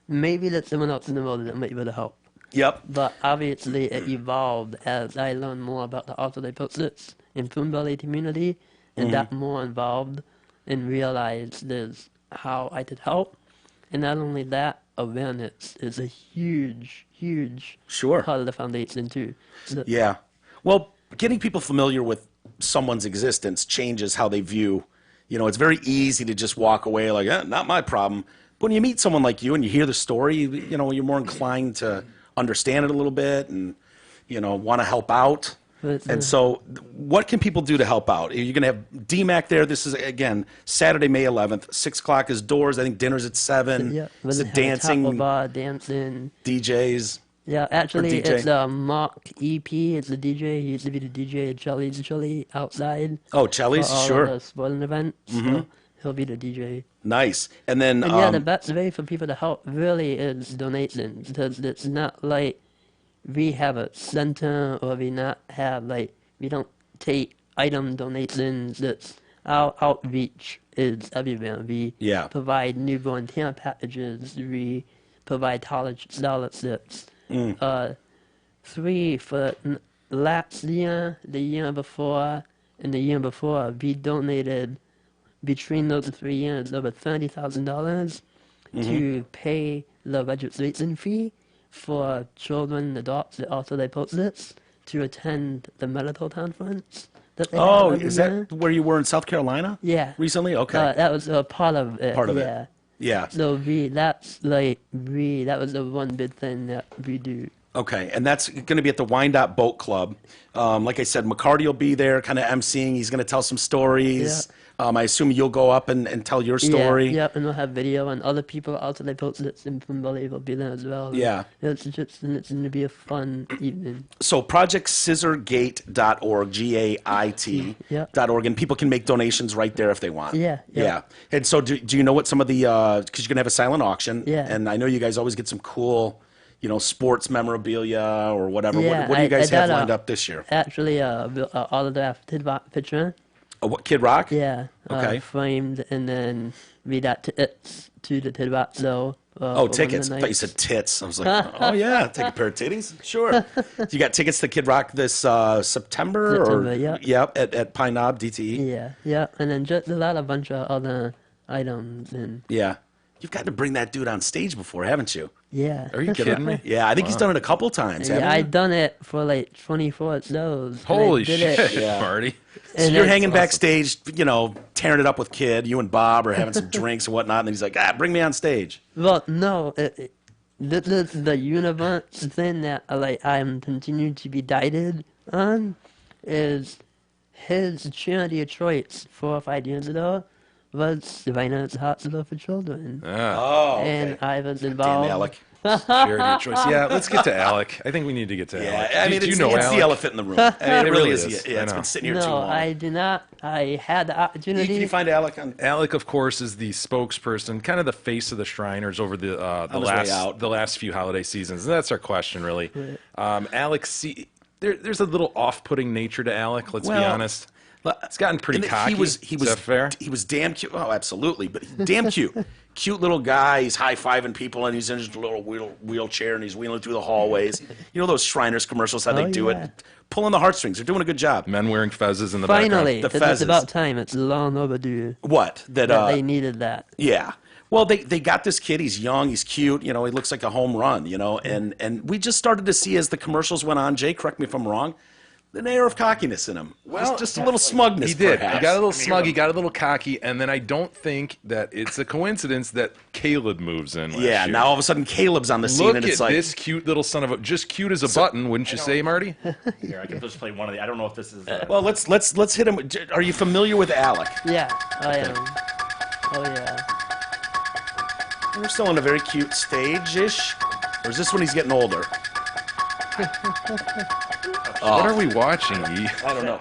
maybe there's someone else in the world that might be able to help. Yep. But obviously it evolved as I learned more about the osteoporosis and Fun Valley community and got more involved and realized there's how I could help. And not only that, awareness is a huge, huge Sure. part of the foundation too. The- Yeah. Well, getting people familiar with someone's existence changes how they view. You know, it's very easy to just walk away like, not my problem. But when you meet someone like you and you hear the story, you know, you're more inclined to understand it a little bit and, you know, want to help out. But, And so what can people do to help out? You're going to have DMAC there. This is, again, Saturday, May 11th. 6 o'clock is doors. I think dinner's at 7. Yeah, It's a we're gonna have a taco dancing, bar, dancing. DJs. Yeah, actually, DJ. it's Mark EP. It's the DJ. He used to be the DJ at Chili's Chili outside. Oh, Chelly's, for all sure. of the sporting events. So he'll be the DJ. Nice. And then, And yeah, the best way for people to help really is donations because it's not like we have a center or we not have like we don't take item donations. That's our outreach is everywhere. We Yeah. provide newborn care packages. We provide college scholarships. Mm. 3 for last year, the year before, and the year before, we donated between those 3 years over $30,000 to pay the registration fee for children, adults, and also their post-its to attend the medical conference. That they Oh, have every is year. that where you were in South Carolina? Yeah. Recently? Okay. That was a part of it. Part of it. yeah. Yeah. So that was the one big thing that we do. Okay, and that's going to be at the Wyandotte Boat Club. Like I said, McCarty will be there, kind of emceeing. He's going to tell some stories. I assume you'll go up and tell your story. Yeah, yep, and we'll have video, and other people after they post it in Believe will be there as well. And Yeah. it's going to be a fun evening. So projectscissorgate.org, G-A-I-T, Yeah. .org, and people can make donations right there if they want. Yeah, yeah. Yeah. And so do you know what some of the, because you're going to have a silent auction. Yeah. And I know you guys always get some cool, sports memorabilia or whatever. Yeah, What do you guys I have got lined up this year? Actually, autographed Tidbot picture. What, Kid Rock? Yeah. Okay. Framed, and then we got tickets to the Tidbot show. Oh, over the tickets. I thought you night. said tits. I was like, oh, yeah, take a pair of titties. Sure. You got tickets to Kid Rock this September? September, yeah. Yep, at Pine Knob, DTE. Yeah, yeah, and then just a bunch of other items, and Yeah. You've got to bring that dude on stage before, haven't you? yeah. Are you kidding me? Yeah, I think he's done it a couple times. Yeah, haven't I you? done it for like 24 shows. and I Holy did shit, it, Yeah. Marty. So and you're it's hanging awesome. backstage, tearing it up with Kid. You and Bob are having some drinks and whatnot, and then he's like, bring me on stage. Well, no, the universe thing that I'm continuing to be dieted on is his charity choice 4 or 5 years ago was Savannah's Hospital for Children, Ah, Oh, and I was Damn, involved. Alec. charity choice. Yeah, let's get to Alec. I think we need to get to Alec. Yeah, I mean, do you it's, know it's Alec? the elephant in the room. I mean, it It really really is. is. Yeah, I it's know. been sitting here too No, long. I do not. I had the opportunity. Can you find Alec on? Alec, of course, is the spokesperson, kind of the face of the Shriners over the his way out. last few holiday seasons. And that's our question, really. Alec, there's a little off-putting nature to Alec. Let's be Well, honest. It's gotten pretty And cocky. He was Is that fair? He was damn cute. Oh, absolutely, but damn cute. Cute little guy. He's high fiving people, and he's in his little wheelchair, and he's wheeling through the hallways. You know those Shriners commercials? How they Oh, do yeah. it, pulling the heartstrings. They're doing a good job. Men wearing fezzes in the Finally, The it's fezzes. about time. It's long overdue What that? that they needed that. Yeah. Well, they got this kid. He's young. He's cute. He looks like a home run. And we just started to see as the commercials went on. Jay, correct me if I'm wrong. An air of cockiness in him. Well, just a little smugness. He did. Perhaps. He got a little smug. He got a little cocky, and then I don't think that it's a coincidence that Caleb moves in. Last Yeah. year. Now all of a sudden, Caleb's on the scene, Look and at it's like, this cute little son of a, just cute as a button, wouldn't you say, Marty? Here, I can just play one of the. I don't know if this is. well, let's hit him. Are you familiar with Alec? Yeah, I am. Oh yeah. We're still on a very cute stage-ish. Or is this when he's getting older? What are we watching, E? I don't know.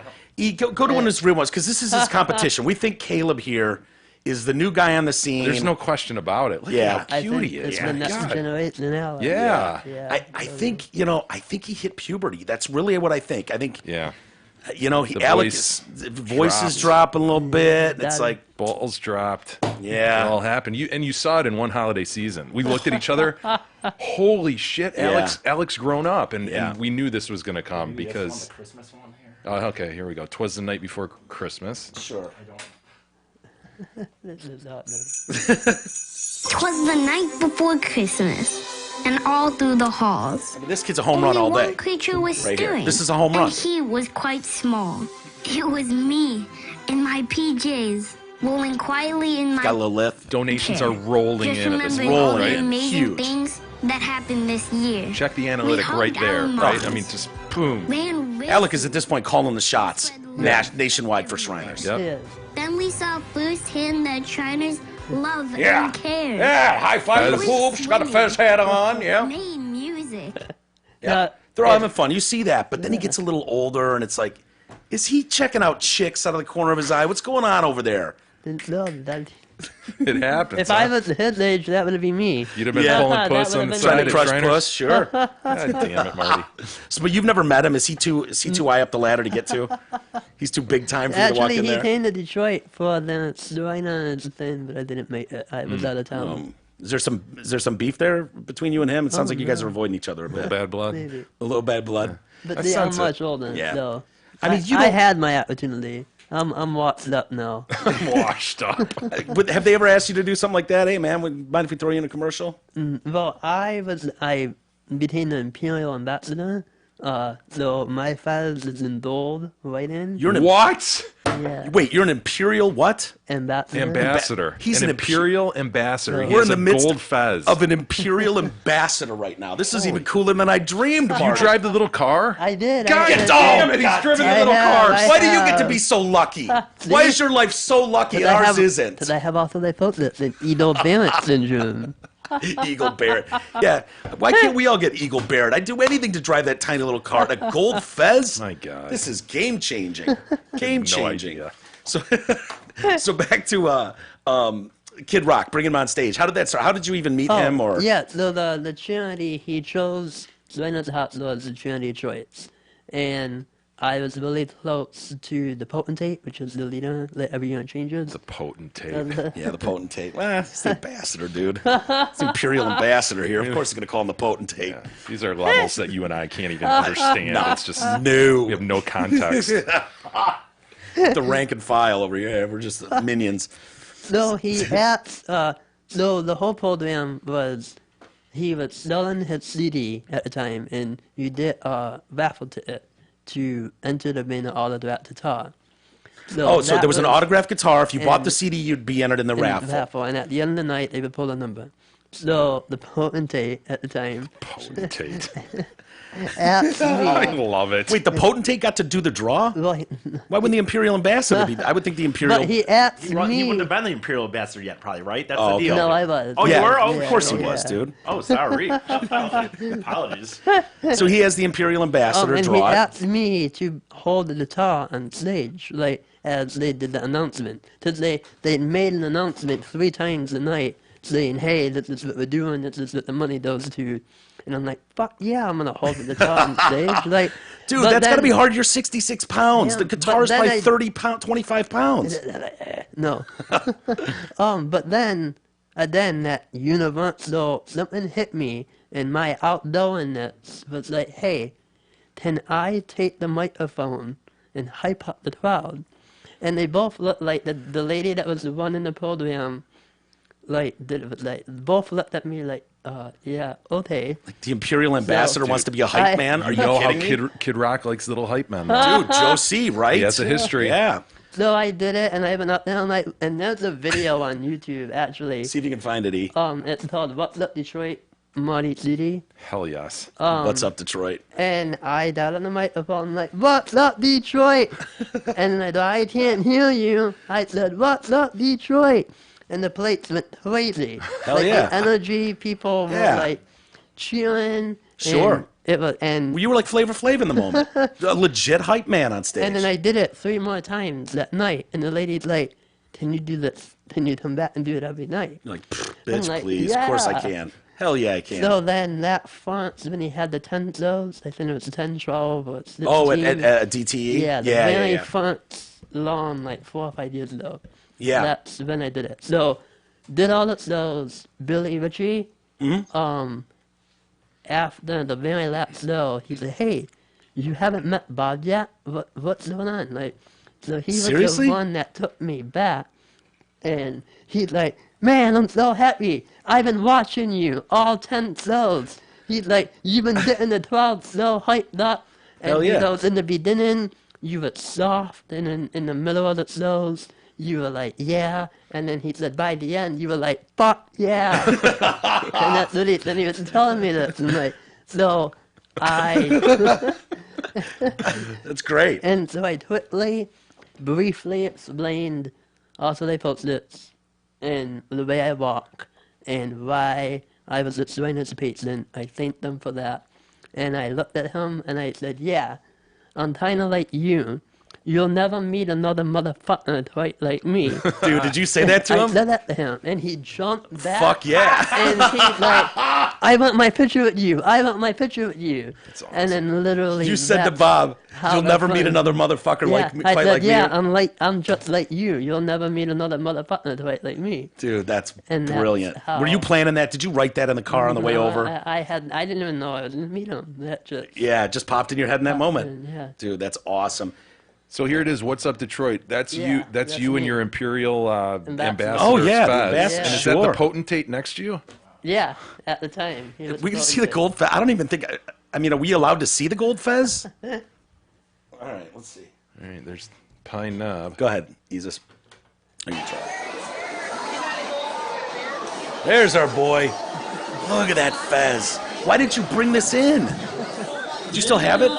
Go to one of his real ones, because this is his competition. We think Caleb here is the new guy on the scene. There's no question about it. Look Yeah. at how I cute think he it's is. the next God. generation now. Yeah. Yeah. I think, I think he hit puberty. That's really what I think. I think, Yeah. Alec voice is dropping a little bit. It's That- like, Balls dropped. Yeah. It all happened. You saw it in one holiday season. We looked at each other. Holy shit, Alex grown up, and we knew this was going to come because. the Christmas one here. Oh, okay, here we go. 'Twas the night before Christmas. sure. This is hot, man. 'Twas the night before Christmas, and all through the halls, This kid's a home run only all one day. creature was Right here. stirring. This is a home run. And he was quite small. It was me, in my PJs, rolling quietly in my Got a little lift. Donations chair. are rolling Just in at this remembering point, all Rolling the right? in. amazing Huge. things that happened this year. Check the We analytic right hugged there, our right? I moms. mean, just boom. Ran risks. Alec is at this point calling the shots nationwide for Shriners. Yep. Yeah. Then we saw firsthand that Shriners love Yeah. and care. Yeah, high five the Fez. boobs. Got a fez hat on. Yeah. Made music. Yeah. They're all having fun. You see that, but then he gets a little older, and it's like, is he checking out chicks out of the corner of his eye? What's going on over there? No, that, It happens. if I huh? was his age, that would be me. You'd have been Yeah. pulling That puss would've on the been side Trying of to crush Shriners. puss, sure. God damn it, Marty. So, but you've never met him. Is he too high up the ladder to get to? He's too big time for you to walk Actually, in he there. came to Detroit for the Shriners thing, but I didn't make it. I was out of town. Is there some beef there between you and him? It sounds like you guys are avoiding each other a bit. Bad blood. Maybe. A little bad blood. But That they are sounds much older, Yeah. so. I mean, you I don't- had my opportunity. I'm washed up now. Washed up. But have they ever asked you to do something like that? Hey, man, mind if we throw you in a commercial? Well, I became the Imperial Ambassador. So my father is enrolled right in. You're an What? Yeah. Wait, you're an imperial what? Ambassador. Ambassador. He's an an imperial ambassador. We're He We're has in the a midst gold fez. of an imperial ambassador right now. This is even cooler than I dreamed. you Marty. drive the little car? I did. God I did. damn it! God He's driven damn a little it. car. I Why do you get to have- be so lucky? Why is your life so lucky and ours isn't? Because I have osteoporosis and Edo Barrett syndrome. Eagle Barrett. Yeah. Why can't we all get Eagle Barrett? I'd do anything to drive that tiny little car. A gold fez? My God. This is game changing. Game changing. idea. So so back to Kid Rock, bring him on stage. How did that start? How did you even meet him or Yeah, so the charity he chose, Dwayne at the Hospital, was the charity choice. And I was really close to the potentate, which is the leader that every year changes. The potentate. Yeah, the potentate. Well, it's the ambassador, dude. It's the imperial ambassador here. Of course, he's going to call him the potentate. Yeah, these are levels that you and I can't even understand. It's just No. we have no context. The rank and file over here. We're just minions. No, he asked, no, the whole program was, he was selling his CD at the time, and you did a raffle ticket to enter the main autograph guitar. Oh, so that there was an autographed guitar. If you bought and- the CD, you'd be entered in the in the raffle. and at the end of the night, they would pull a number. So the potentate at the time Potentate. asked I me, love it. Wait, the potentate got to do the draw? well, Why wouldn't the imperial ambassador be? I would think the imperial. but he asked He me. wouldn't have been the imperial ambassador yet, probably, right? That's Oh, the okay. deal. No, I was. Oh, yeah, you were? Oh, of course he yeah. was, dude. Oh, sorry. Apologies. So he has the imperial ambassador And he draw. it. asked me to hold the guitar on stage, like as they did the announcement. Cause they made an announcement 3 times a night saying, "Hey, this is what we're doing. This is what the money goes to." And I'm like, "Fuck yeah, I'm gonna hold the guitar on stage." Like, Dude, but that's got to then- be hard. You're 66 pounds. Yeah, the but guitar is then probably I- 30 pounds, 25 pounds. No. But then that universal something hit me, and my outgoingness was like, "Hey, can I take the microphone and hype up the crowd?" And they both looked like the lady that was running the program, both looked at me like, yeah, okay. The imperial ambassador Dude, wants to be a hype I- man. Are You you know how kidding me? Kid Rock likes little hype men. though. Dude, Joe C, right? He has a history. Yeah. So I did it, and I went up there, and there's a video on YouTube actually. See if you can find it, E. It's called "What's Up Detroit, Marty City," Hell yes. What's up, Detroit? and I got on the microphone like, "What's up, Detroit?" And like, I can't hear you. I said, "What's up, Detroit?" And the place went crazy. Hell like, yeah. The energy, people Yeah. were like cheering. Sure. And it was, and Well, you were like Flavor Flav in the moment. A legit hype man on stage. and then I did it 3 more times that night, and the lady's like, "Can you do this? Can you come back and do it every night?" You're like, bitch, like, please. Of course I yeah. can. Hell yeah, I can. So then that front, when he had the 10 shows, I think it was 10, 12, or 16. oh, at DTE? Yeah, the yeah, very yeah. front long, like 4 or 5 years ago. Yeah. That's when I did it. So, did all of those. Billy Ritchie, Mm-hmm. after the very last show, he said, "Hey, you haven't met Bob yet? What's going on?" Like, so he was Seriously? the one that took me back. And he's like, "Man, I'm so happy. I've been watching you all 10 shows." He's like, "You've been getting the 12 so hyped up." And Hell yeah. he goes, "In the beginning, you were soft, and in the middle of the shows, you were like, yeah." And then he said, by the end, you were like, "Fuck yeah." And that's what then he was telling me this. And like, so I, That's great. and so I quickly, briefly explained also they post this and the way I walk and why I was a Serena's patient. I thanked them for that. And I looked at him and I said, "Yeah, I'm kind of like you. You'll never meet another motherfucker quite like me." Dude, did you say that to I him? said that to him, and he jumped back. Fuck yeah. And he's like, "I want my picture with you. I want my picture with you." And then literally, You said to that's Bob, how you'll the never meet fun- another motherfucker Yeah, like me, I quite said, like "Yeah, me. I'm just like you. You'll never meet another motherfucker quite like me." Dude, that's And that's brilliant. how- Were you planning that? Did you write that in the car on the way No, over? I didn't even know I was gonna meet him. That just Yeah, it just popped in your head in that moment. in, yeah. Dude, that's awesome. So here it is. What's up, Detroit? That's Yeah, you. That's that's you and me. your imperial ambassador. Oh, yeah, the fez. ambassador, And is sure. that the potentate next to you? Yeah, at the time. He was We can totally see the good. gold fez. I don't even think. I mean, are we allowed to see the gold fez? All right, let's see. All right. There's Pine Knob. Go ahead, Jesus. You try. There's our boy. Look at that fez. Why didn't you bring this in? Do you still have it?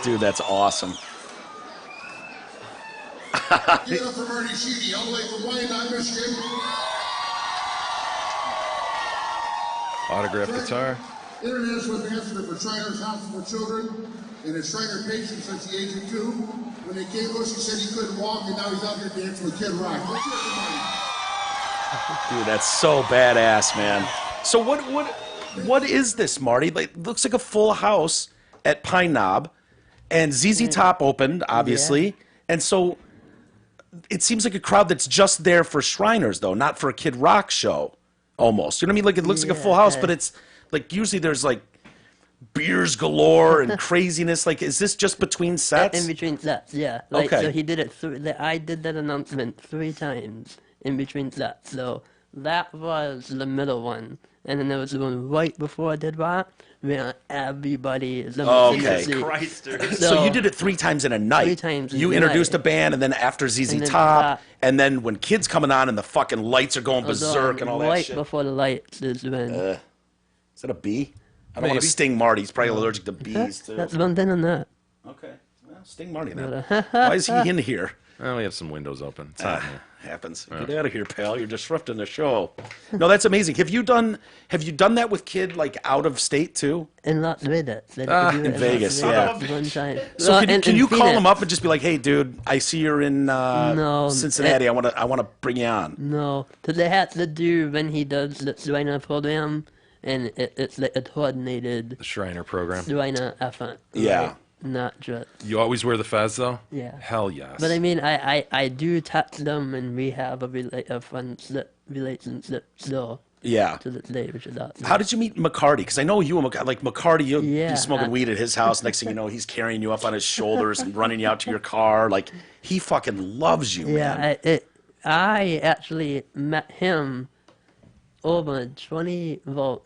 Dude, that's awesome. Give it up for Marty Sheedy, all the way from Wyandotte, Michigan. Autograph guitar. International ambassador for Shriner's House for Children and a Shriner patient since the age of 2. When they came to us, he said he couldn't walk, and now he's out here dancing with Kid Rock. Let's hear it for Marty. Dude, that's so badass, man. So what is this, Marty? Like, looks like a full house at Pine Knob, and ZZ Top opened, obviously, and so it seems like a crowd that's just there for Shriners, though, not for a Kid Rock show, almost. You know what I mean? Like, it looks like a full house, but it's like usually there's like beers galore and craziness. Like, is this just between sets? In between sets, yeah. Like, Okay. So he did it. I did that announcement 3 times in between sets. So that was the middle one, and then there was the one right before I did that. Where everybody is Okay. Jesus Christ, dude. So you did it 3 times in a night. 3 times in You a introduced night. a band, and then after ZZ And then Top, Top. and then when kids coming on and the fucking lights are going berserk and all that right shit. before the lights is when. Is that a bee? I don't want to Maybe. sting Marty. He's probably allergic to bees too. That's one thing on that. Okay, well, sting Marty then. Why is he in here? Oh, we have some windows open. It's hot in here. Happens. Get out of here, pal. You're disrupting the show. No, that's amazing. Have you done that with kid like out of state too? In Las Vegas. They in do it Vegas, Las yeah. One time. So Well, can in you call Phoenix. him up and just be like, "Hey, dude, I see you're in No, Cincinnati. I want to bring you on." No, so they had to do when he does the Shriner program, and it's like a coordinated The Shriner program. Shriner effort. Yeah. Like, not just. You always wear the fez, though? Yeah. Hell yes. But I mean, I do text them, and we have a friendship relationship still Yeah. to this day, which is awesome. How did you meet McCarty? Because I know you and McCarty, you'll Yeah, be smoking weed at his house. Next thing you know, he's carrying you up on his shoulders and running you out to your car. Like, he fucking loves you, man. Yeah, I actually met him over 20 volt.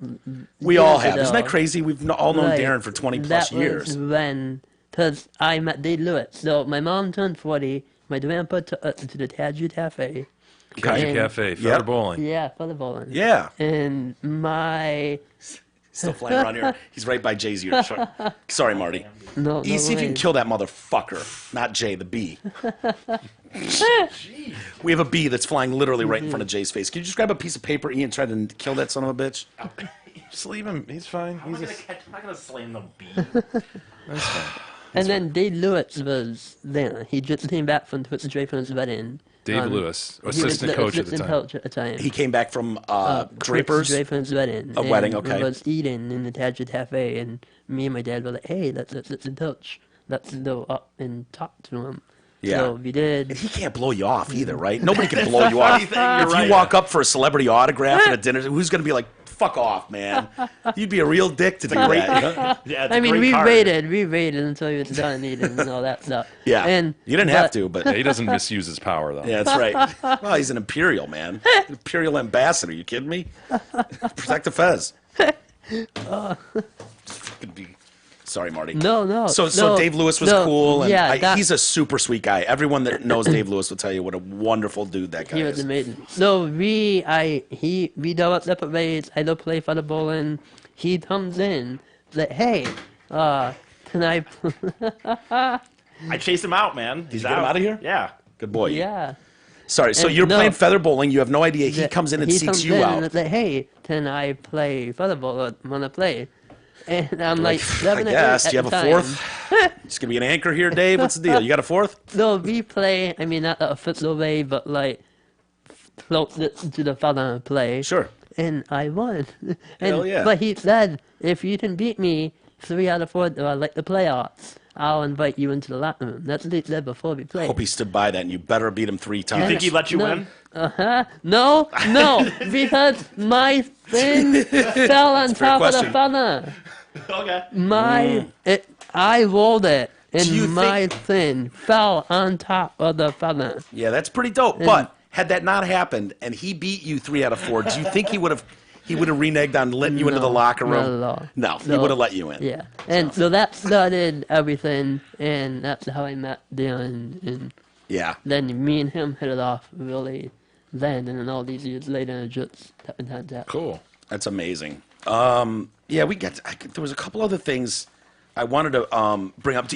We all years have. Isn't that ago. crazy? We've all known Like, Darren for 20 plus that years. was when, because I met Dave Lewis. So my mom turned 40. My grandpa took us to the Tadju Cafe. Kaiju and- Cafe, Yep. Feather Bowling. Yeah, for the bowling. Yeah. And my Still flying around here. He's right by Jay's ear. Sorry, Marty. no, See if you can way. kill that motherfucker. Not Jay, the bee. We have a bee that's flying literally right in front of Jay's face. Can you just grab a piece of paper, Ian, and try to kill that son of a bitch? Just leave him. He's fine. I'm He's not just, gonna I'm not gonna slam the bee. that's fine. And then Dave Lewis was there. He just came back from Twisted Draper's wedding. Dave Lewis, he was assistant the coach at the assistant time. coach at the time. He came back from Draper's. Draper's wedding. A wedding, and okay. We was eating in the Tadju Cafe, and me and my dad were like, "Hey, let's in touch. Let's go up and talk to him." Yeah. So we did. And he can't blow you off either, right? Nobody can blow you off. funny thing, you're If right. you walk up for a celebrity autograph at a dinner, who's going to be like, fuck off, man? You'd be a real dick to do that. You know? Yeah, it's I a mean, great we card. waited until he was done eating and all that stuff. Yeah. And you didn't have to, but Yeah, he doesn't misuse his power, though. yeah, that's right. Well, he's an imperial, man. Imperial ambassador. You kidding me? Protect the fez. Fucking be- Sorry, Marty. No. So no, Dave Lewis was no, cool, and yeah, he's a super sweet guy. Everyone that knows Dave Lewis will tell you what a wonderful dude that guy he was is. amazing. So we go up separate ways. I go play for the bowling. He comes in, like, "Hey, can I?" I chase him out, man. He's you get him outta here? Yeah. Good boy. yeah. Sorry, so And you're no. playing feather bowling. You have no idea. He comes in and he seeks comes you in out. And it's like, "Hey, can I play feather ball? Wanna play?" And I'm like, I 7 or 8 guess. Do at you have the a time. fourth? Just gonna be an anchor here, Dave. What's the deal? You got a fourth? So we play. I mean, not a official way, but like close to the feather play. Sure. And I won. And, Hell yeah. But he said, if you can beat me 3 out of 4, like the playoffs, I'll invite you into the locker room. That's what he said before we played. Hope he stood by that, and you better beat him 3 times. You think he let you win? No, because my thing fell on top of question. the feather. Okay. I rolled it, Do you and my thing fell on top of the feather. Yeah, that's pretty dope. But had that not happened and he beat you 3 out of 4, do you think he would have reneged on letting you into the locker room? Not at all. No, he would have let you in. Yeah, and so that started everything, and that's how I met Dylan, and Yeah. then me and him hit it off really then, and then all these years later, just tap and tap tap. Cool. That's amazing. Yeah, there was a couple other things I wanted to bring up.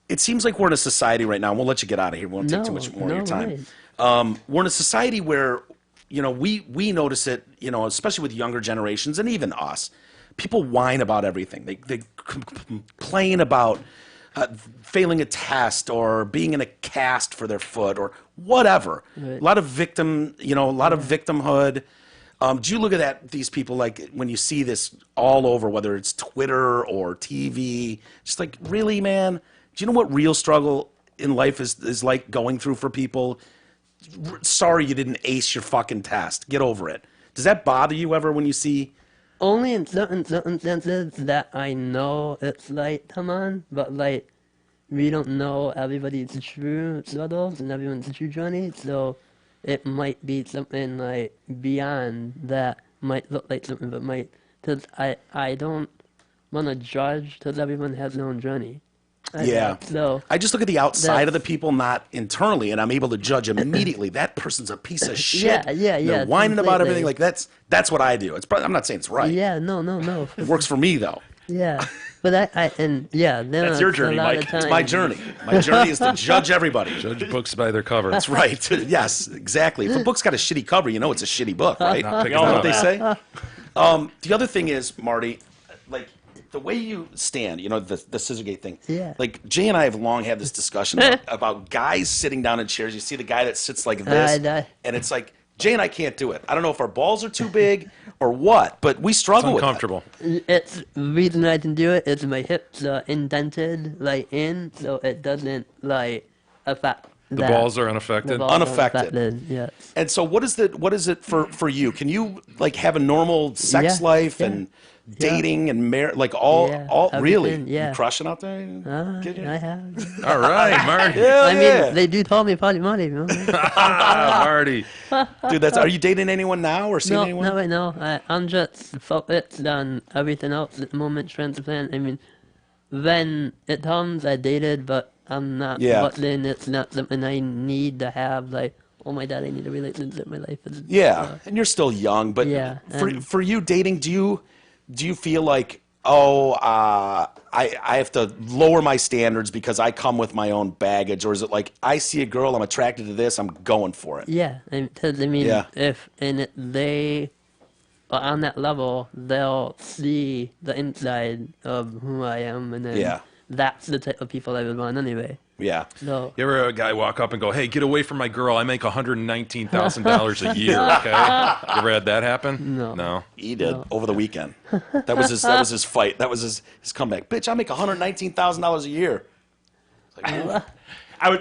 It seems like we're in a society right now, and we'll let you get out of here. We won't take too much more of your time. Right. We're in a society where, we notice it, especially with younger generations and even us. People whine about everything. They complain about failing a test or being in a cast for their foot or whatever. Right. A lot of victimhood. Do you look at these people like when you see this all over, whether it's Twitter or TV, just like, really, man? Do you know what real struggle in life is like going through for people? Sorry you didn't ace your fucking test. Get over it. Does that bother you ever when you see? Only in certain circumstances that I know it's like, come on, but like, we don't know everybody's true struggles and everyone's true journey, so it might be something like beyond that might look like something, but might, because I don't want to judge because everyone has their own journey. So I just look at the outside of the people, not internally, and I'm able to judge immediately. That person's a piece of shit. Yeah, They're whining about everything. completely. Like that's what I do. I'm not saying it's right. yeah, no. It works for me though. Yeah, but then That's your journey, a lot Mike. of It's It's my times- journey. My journey is to judge everybody. Judge books by their cover. That's right. Yes, exactly. If a book's got a shitty cover, you know it's a shitty book, right? Not You picking know it what they up. say? The other thing is, Marty, like the way you stand, the Scissorgate thing. Yeah. Like Jay and I have long had this discussion about guys sitting down in chairs. You see the guy that sits like this, and it's like Jay and I can't do it. I don't know if our balls are too big or what, but we It's struggle with it. uncomfortable. It's the reason I can do it is my hips are indented so it doesn't affect The balls are unaffected. Unaffected. Yes. And so what is it for you? Can you have a normal sex Yeah, life yeah. and dating and marriage, all really? everything, yeah. You crushing out there? I have. All right, Marty. I mean, they do call me Potty Money. You know? Marty. Dude, are you dating anyone now or seeing No, anyone? not right now. I'm just focused on everything else at the moment, transplant. I mean, when it comes, I dated, but I'm not butling. It's not something I need to have. Like, oh my God, I need a relationship. My life is. Yeah, and you're still young, but Yeah, for you dating, do you feel like, I have to lower my standards because I come with my own baggage, or is it like I see a girl, I'm attracted to this, I'm going for it? Yeah, because I mean, Yeah. if they are on that level, they'll see the inside of who I am, and then Yeah. that's the type of people I would want anyway. Yeah. So You ever have a guy walk up and go, "Hey, get away from my girl. I make $119,000 a year." Okay. You ever had that happen? No. No. He did over the weekend. That was his fight. That was his comeback. Bitch, I make $119,000 a year. I was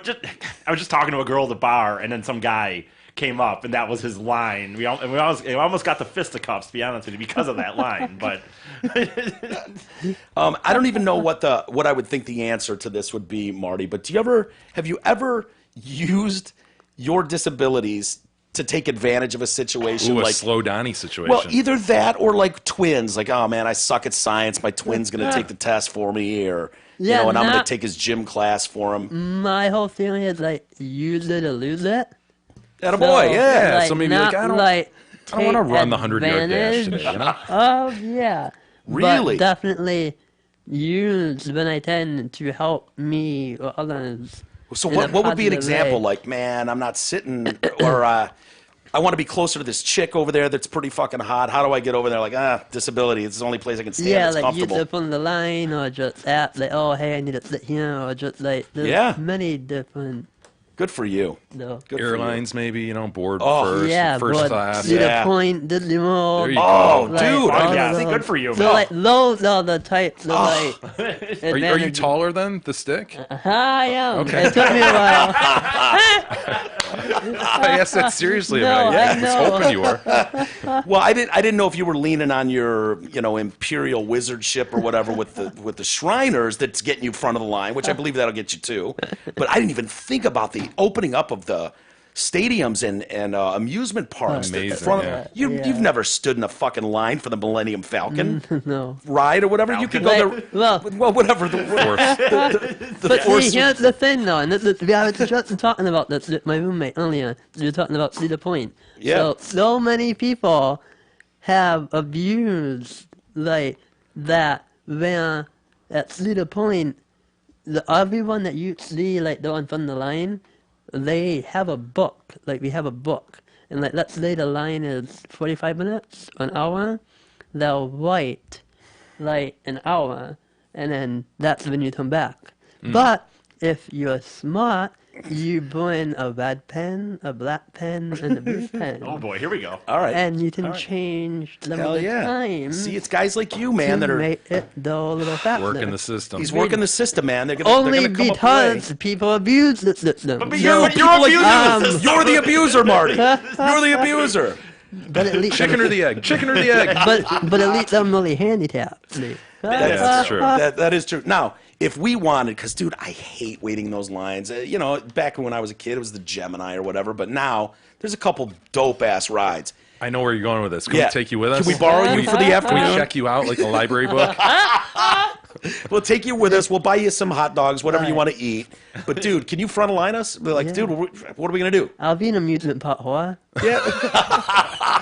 just talking to a girl at the bar, and then some guy came up, and that was his line. We almost got the fisticuffs, to be honest with you, because of that line. But I don't even know what I would think the answer to this would be, Marty. But have you ever used your disabilities to take advantage of a situation Ooh, a like slow Donnie situation. Well, either that or like twins. Like, oh man, I suck at science. My twin's gonna take the test for me, or Yeah, and I'm gonna not- take his gym class for him. my whole feeling is like use it or lose it. Attaboy, yeah. some of you are like, not I don't want to run the 100-yard dash advantage today. You know? Oh yeah. Really? But definitely use when I can to help me or others. So in a what would be an positive example? way. Like, man, I'm not sitting, or I want to be closer to this chick over there that's pretty fucking hot. How do I get over there? Like, disability. It's the only place I can stand. Yeah, It's like use comfortable. it on the line or just app like, oh hey, I need to sit here, or just like there's Yeah. many different Good for you. no. Good for you. Airlines, maybe, board Oh, first, Yeah, first but class. see Yeah. the point, Disney World. There you Oh, go. like, dude. all yeah, of see, those. good for you. So like those are the types of like Are you advantages. taller than the stick? I am. Okay. It took me a while. I asked that seriously. No, I I was hoping you were. Well, I didn't know if you were leaning on your, imperial wizardship or whatever with the Shriners that's getting you front of the line, which I believe that'll get you too. But I didn't even think about the opening up of the stadiums and amusement parks. Amazing, yeah. You've never stood in a fucking line for the Millennium Falcon No. ride or whatever. You could go there. Well, Whatever. but force- see, here's the thing, though, and I was just talking about this with my roommate earlier. We were talking about Cedar Point. Yeah. So many people have abused like that. Where at Cedar Point, everyone that you see like the one from the line, they have a book. Like we have a book, and like let's say the line is 45 minutes, an hour, they'll write like an hour, and then that's when you come back. But if you're smart, you bring a red pen, a black pen, and a blue pen. Oh boy, here we go. All right. And you can change the Hell yeah. time See, it's guys like you, man, to that are. make it go a little faster. Working the system. He's working the system, man. They're Only gonna come up with a way. because people abuse the system. But No, you're people like abusing the system. You're the abuser, Marty. You're the abuser. But at least Chicken or the egg? Chicken or the egg? but at least I'm really handicapped. See? That's true. That is true. Now, if we wanted, because dude, I hate waiting in those lines. Back when I was a kid, it was the Gemini or whatever. But now there's a couple dope ass rides. I know where you're going with this. Can we take you with us? Can we borrow you for the Can we afternoon? check you out like a library book? We'll take you with us. We'll buy you some hot dogs, whatever you want to eat. But dude, can you front line us? Be like, Yeah. dude, what are we gonna do? I'll be an amusement park whore.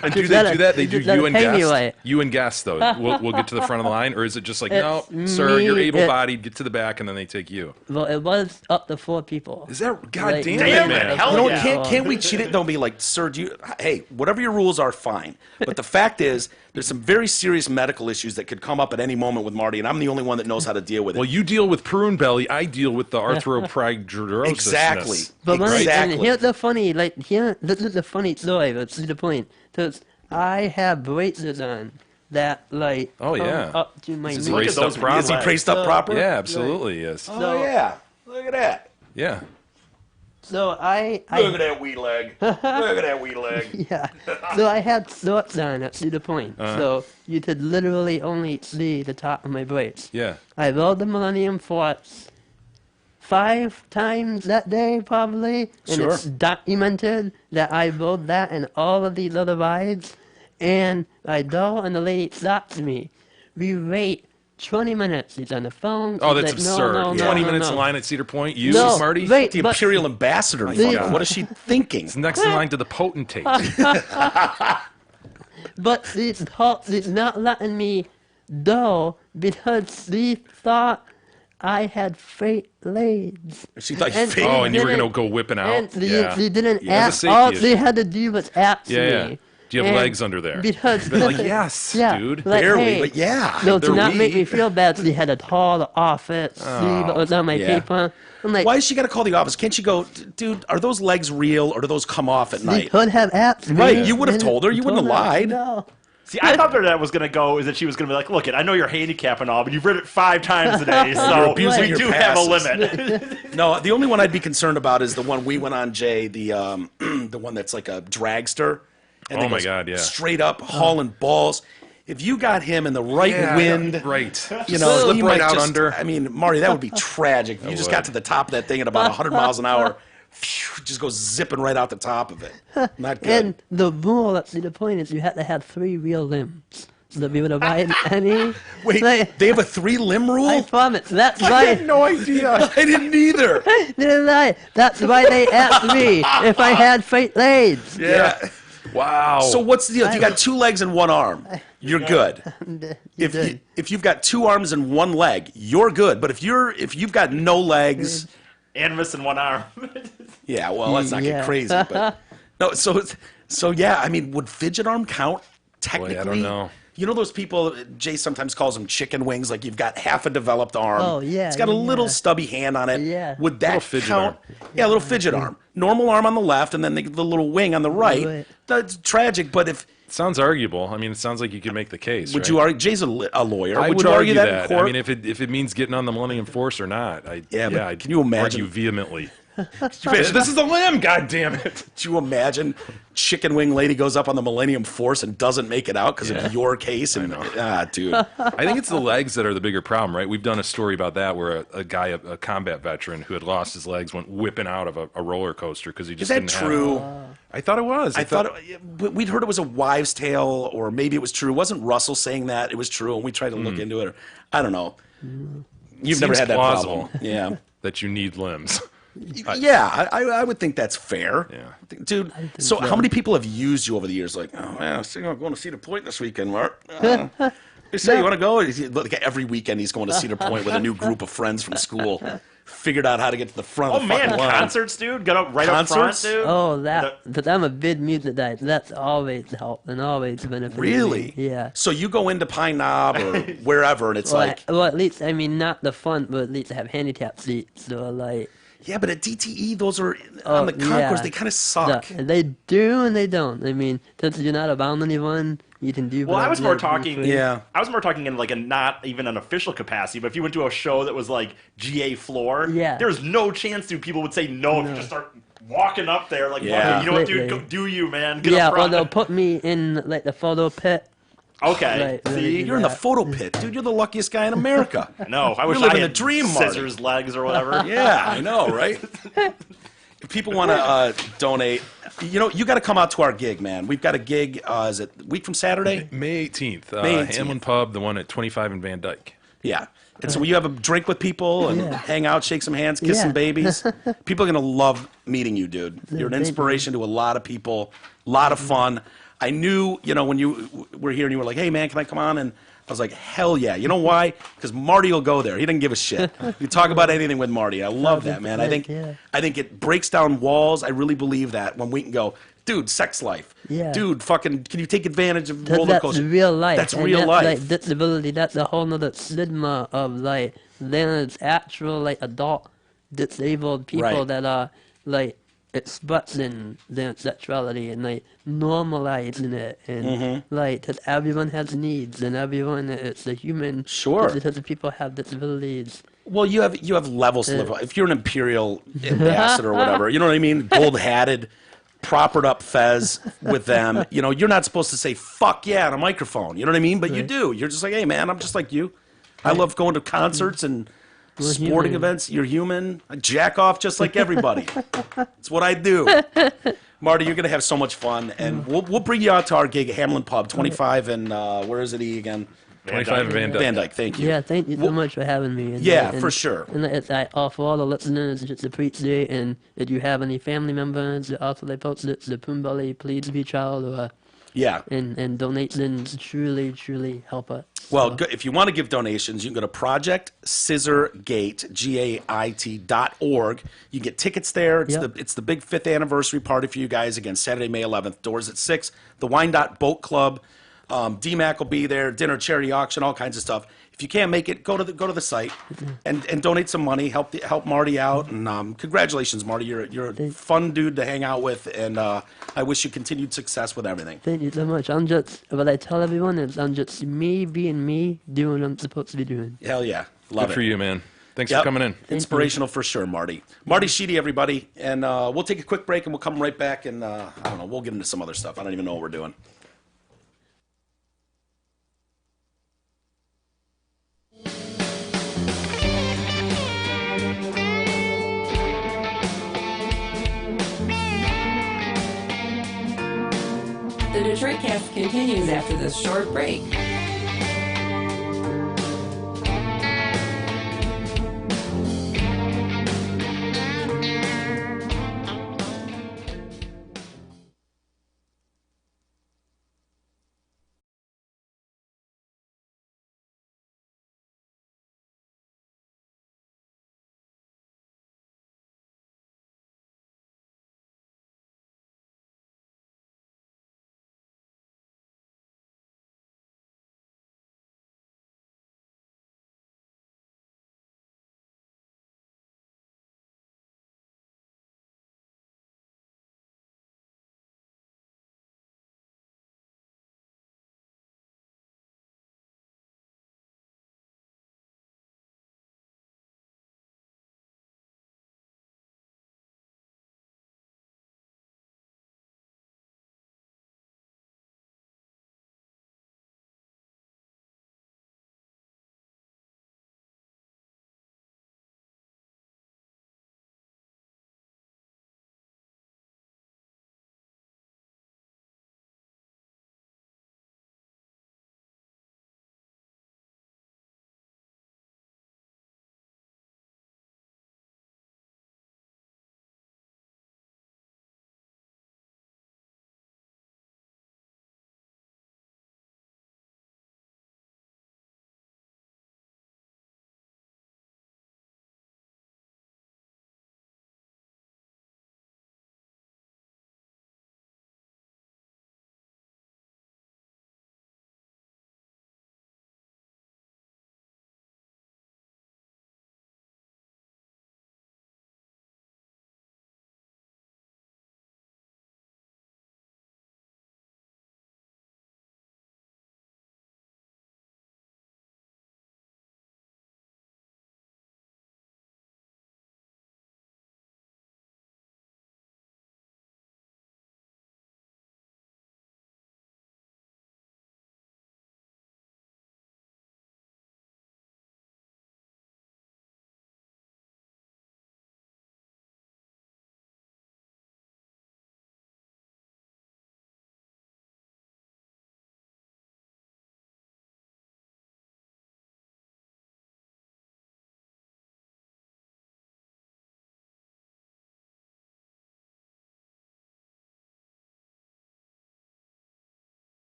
And do Just they do that? They do just let you it and pay me guests. right. You and guests though. We'll get to the front of the line, or is it just like, no, It's sir, you're me, able-bodied. Get to the back, and then they take you. Well, it was up to 4 people. Is that God Like, damn Damn it, it, man? hell You know, yeah. can't we cheat it? Don't be like, sir, hey, whatever your rules are, fine. But the fact is, there's some very serious medical issues that could come up at any moment with Marty, and I'm the only one that knows how to deal with it. Well, you deal with prune belly. I deal with the arthropragrossis. Exactly. But when Exactly. and here's the funny, this is the funny story, but see the point. Because I have braces on that, like, Oh, come yeah. up to my Is knee. he braced up those properly? Is he braced up proper? Yeah, absolutely. Yes. Oh, yeah. Look at that. Yeah. So Look at that wee leg. Look at that wee leg. yeah. So I had shorts on at Cedar Point. So you could literally only see the top of my brace. Yeah. I rode the Millennium Force 5 times that day, probably. And Sure. it's documented that I rode that in all of these other rides. And I go, and the lady stops me. We wait 20 minutes. She's on the phone. Oh, She's that's like, absurd. No, no, 20 no, minutes no. in line at Cedar Point. You, No, Marty? wait, The but imperial ambassador. God. What is she thinking? It's next in line to the potentate. But she's not letting me go because she thought I had fake legs. She thought you And- fake. Oh, and you were didn't- going to go whipping out? And Yeah. they didn't Yeah, it's ask. a safety All issue. they had to do was ask Yeah, yeah. me. Do you have And legs under there? Because Been like, yes, yeah, dude. like, Barely, hey, but yeah. No, They're to not make weak. me feel bad, they had to call the office, see what was on my yeah. paper. I'm like, Why is she got to call the office? Can't she go, dude, are those legs real or do those come off at they night? could have asked me. Right, you would have and told her, you wouldn't have told her, lied. No. See, I thought where that was going to go is that she was going to be like, look, I know you're handicapped and all, but you've read it 5 times a day, so abusing we your do have a passes. limit. No, the only one I'd be concerned about is the one we went on, Jay, the the one that's like a dragster. And Oh it my goes God, yeah. Straight up hauling balls. If you got him in the right wind, Right. you know, Slip he right might out just, under. I mean, Marty, that would be tragic. If you just got would. to the top of that thing at about 100 miles an hour, phew, just go zipping right out the top of it. Not good. And the rule, that's the point, is you had to have 3 real limbs. So to be able to ride any. Wait, like, they have a 3-limb rule? I promise. That's I why. had no idea. I didn't either. Didn't lie. That's why they asked me if I had fake legs. Yeah. Wow. So what's the deal? If you got 2 legs and 1 arm, you're good. did. If you've got 2 arms and 1 leg, you're good. But if you've got no legs, And missing one arm. yeah, well, let's not get Yeah. crazy. But no, so yeah, I mean, would fidget arm count technically? I don't know. You know those people, Jay sometimes calls them chicken wings, like you've got half a developed arm. Oh, yeah, It's got a yeah. little stubby hand on it. Yeah. Would that Little fidget count? arm. Yeah, a little fidget arm. Normal arm on the left, and then the little wing on the right. Right. That's tragic, but if... Sounds arguable. I mean, it sounds like you could make the case. Would right? you argue? Jay's a lawyer. I would would you argue that. in court? I mean, if it means getting on the Millennium Force or not, Yeah, but I'd can you imagine- argue vehemently. This is a limb, god damn it. Could you imagine chicken wing lady goes up on the Millennium Force and doesn't make it out because of your case? And, dude. I think it's the legs that are the bigger problem, right? We've done a story about that where a guy, a combat veteran who had lost his legs, went whipping out of a roller coaster because he Is just that didn't true? I thought it was. I thought we'd heard it was a wives' tale, or maybe it was true. Wasn't Russell saying that it was true? And we tried to look into it. Or, I don't know. You've never Seems had that plausible. problem. Yeah. that you need limbs. Yeah, I would think that's fair. Yeah. Dude, so how many people have used you over the years? Like, oh, man, I'm going to Cedar Point this weekend, Mark. They say, you want to go? Like every weekend he's going to Cedar Point with a new group of friends from school. Figured out how to get to the front Oh of the man, fucking line. concerts, dude. Got up right Concerts? up front, dude. Oh, but I'm a big music guy. That's always helped and always benefited Really? me. Yeah. So you go into Pine Knob or wherever, and it's like, Well, at least, I mean, not the front, but at least have handicap seats. So, like, yeah, but at DTE, those are on the concourse. yeah. They kind of suck. They do and they don't. I mean, since you're not around anyone, you can do. Well, I was whatever more you do talking. for you. Yeah. I was more talking in like a not even an official capacity, but if you went to a show that was like GA floor, Yeah. there's no chance, dude. People would say no if you just start walking up there. Like, Yeah. you know what, dude? Completely. Do you, man? Get Yeah, up or front. they'll put me in like the photo pit. Okay. Right, See, right. You're in the photo pit, dude. You're the luckiest guy in America. no, I wish You're living I the had dream, Marty. scissors legs or whatever. Yeah, I know, right? If people want to donate, you got to come out to our gig, man. We've got a gig. Is it a week from Saturday? May 18th. May 18th. Hamlin Pub, the one at 25 in Van Dyke. Yeah. And so you have a drink with people and hang out, shake some hands, kiss Yeah. some babies. People are going to love meeting you, dude. You're an thank you. inspiration to a lot of people. A lot of fun. I knew, when you were here and you were like, hey, man, can I come on? And I was like, hell yeah. You know why? Because Marty will go there. He doesn't give a shit. You talk about anything with Marty. I love that, man. I think it breaks down walls. I really believe that when we can go, dude, sex life. Yeah. Dude, fucking, can you take advantage of That's roller coaster? real life. That's and real that's, life. Like disability. That's a whole nother stigma of like then it's actual like adult disabled people Right. that are like expressing their sexuality and like normalizing it and Mm-hmm. like that everyone has needs and everyone is a human. Sure. Just because people have disabilities. Well, you have levels to live. If you're an imperial ambassador or whatever, you know what I mean? Gold hatted, propered up fez with them. You're not supposed to say "fuck yeah" on a microphone. You know what I mean? But you do. You're just like, hey man, I'm just like you. I love going to concerts and sporting human. events. You're human. I jack off just like everybody. It's what I do. Marty, you're gonna have so much fun, and we'll bring you out to our gig at Hamlin Pub, 25 and where is it again? 25 in Van Dyke. Van Dyke. Thank you. Yeah, thank you so much for having me. And, Yeah, and, for sure. And it's I offer all the listeners just appreciate, and if you have any family members that also they post the Poombully, please reach out or Yeah. and donations truly help us. Well, if you want to give donations, you can go to Project Scissorgate, GAIT.org. You can get tickets there. It's the big 5th anniversary party for you guys. Again, Saturday, May 11th. Doors at 6. The Wyandotte Boat Club. DMAC will be there. Dinner, charity auction, all kinds of stuff. If you can't make it, go to the site and donate some money. Help Marty out. And congratulations, Marty. You're a fun dude to hang out with, and I wish you continued success with everything. Thank you so much. What I tell everyone is I'm just me being me, doing what I'm supposed to be doing. Hell yeah, love Good it. for you, man. Thanks Yep. for coming in. Inspirational for sure, Marty. Marty Sheedy, everybody. And we'll take a quick break and we'll come right back and, I don't know, we'll get into some other stuff. I don't even know what we're doing. The Detroit Cast continues after this short break.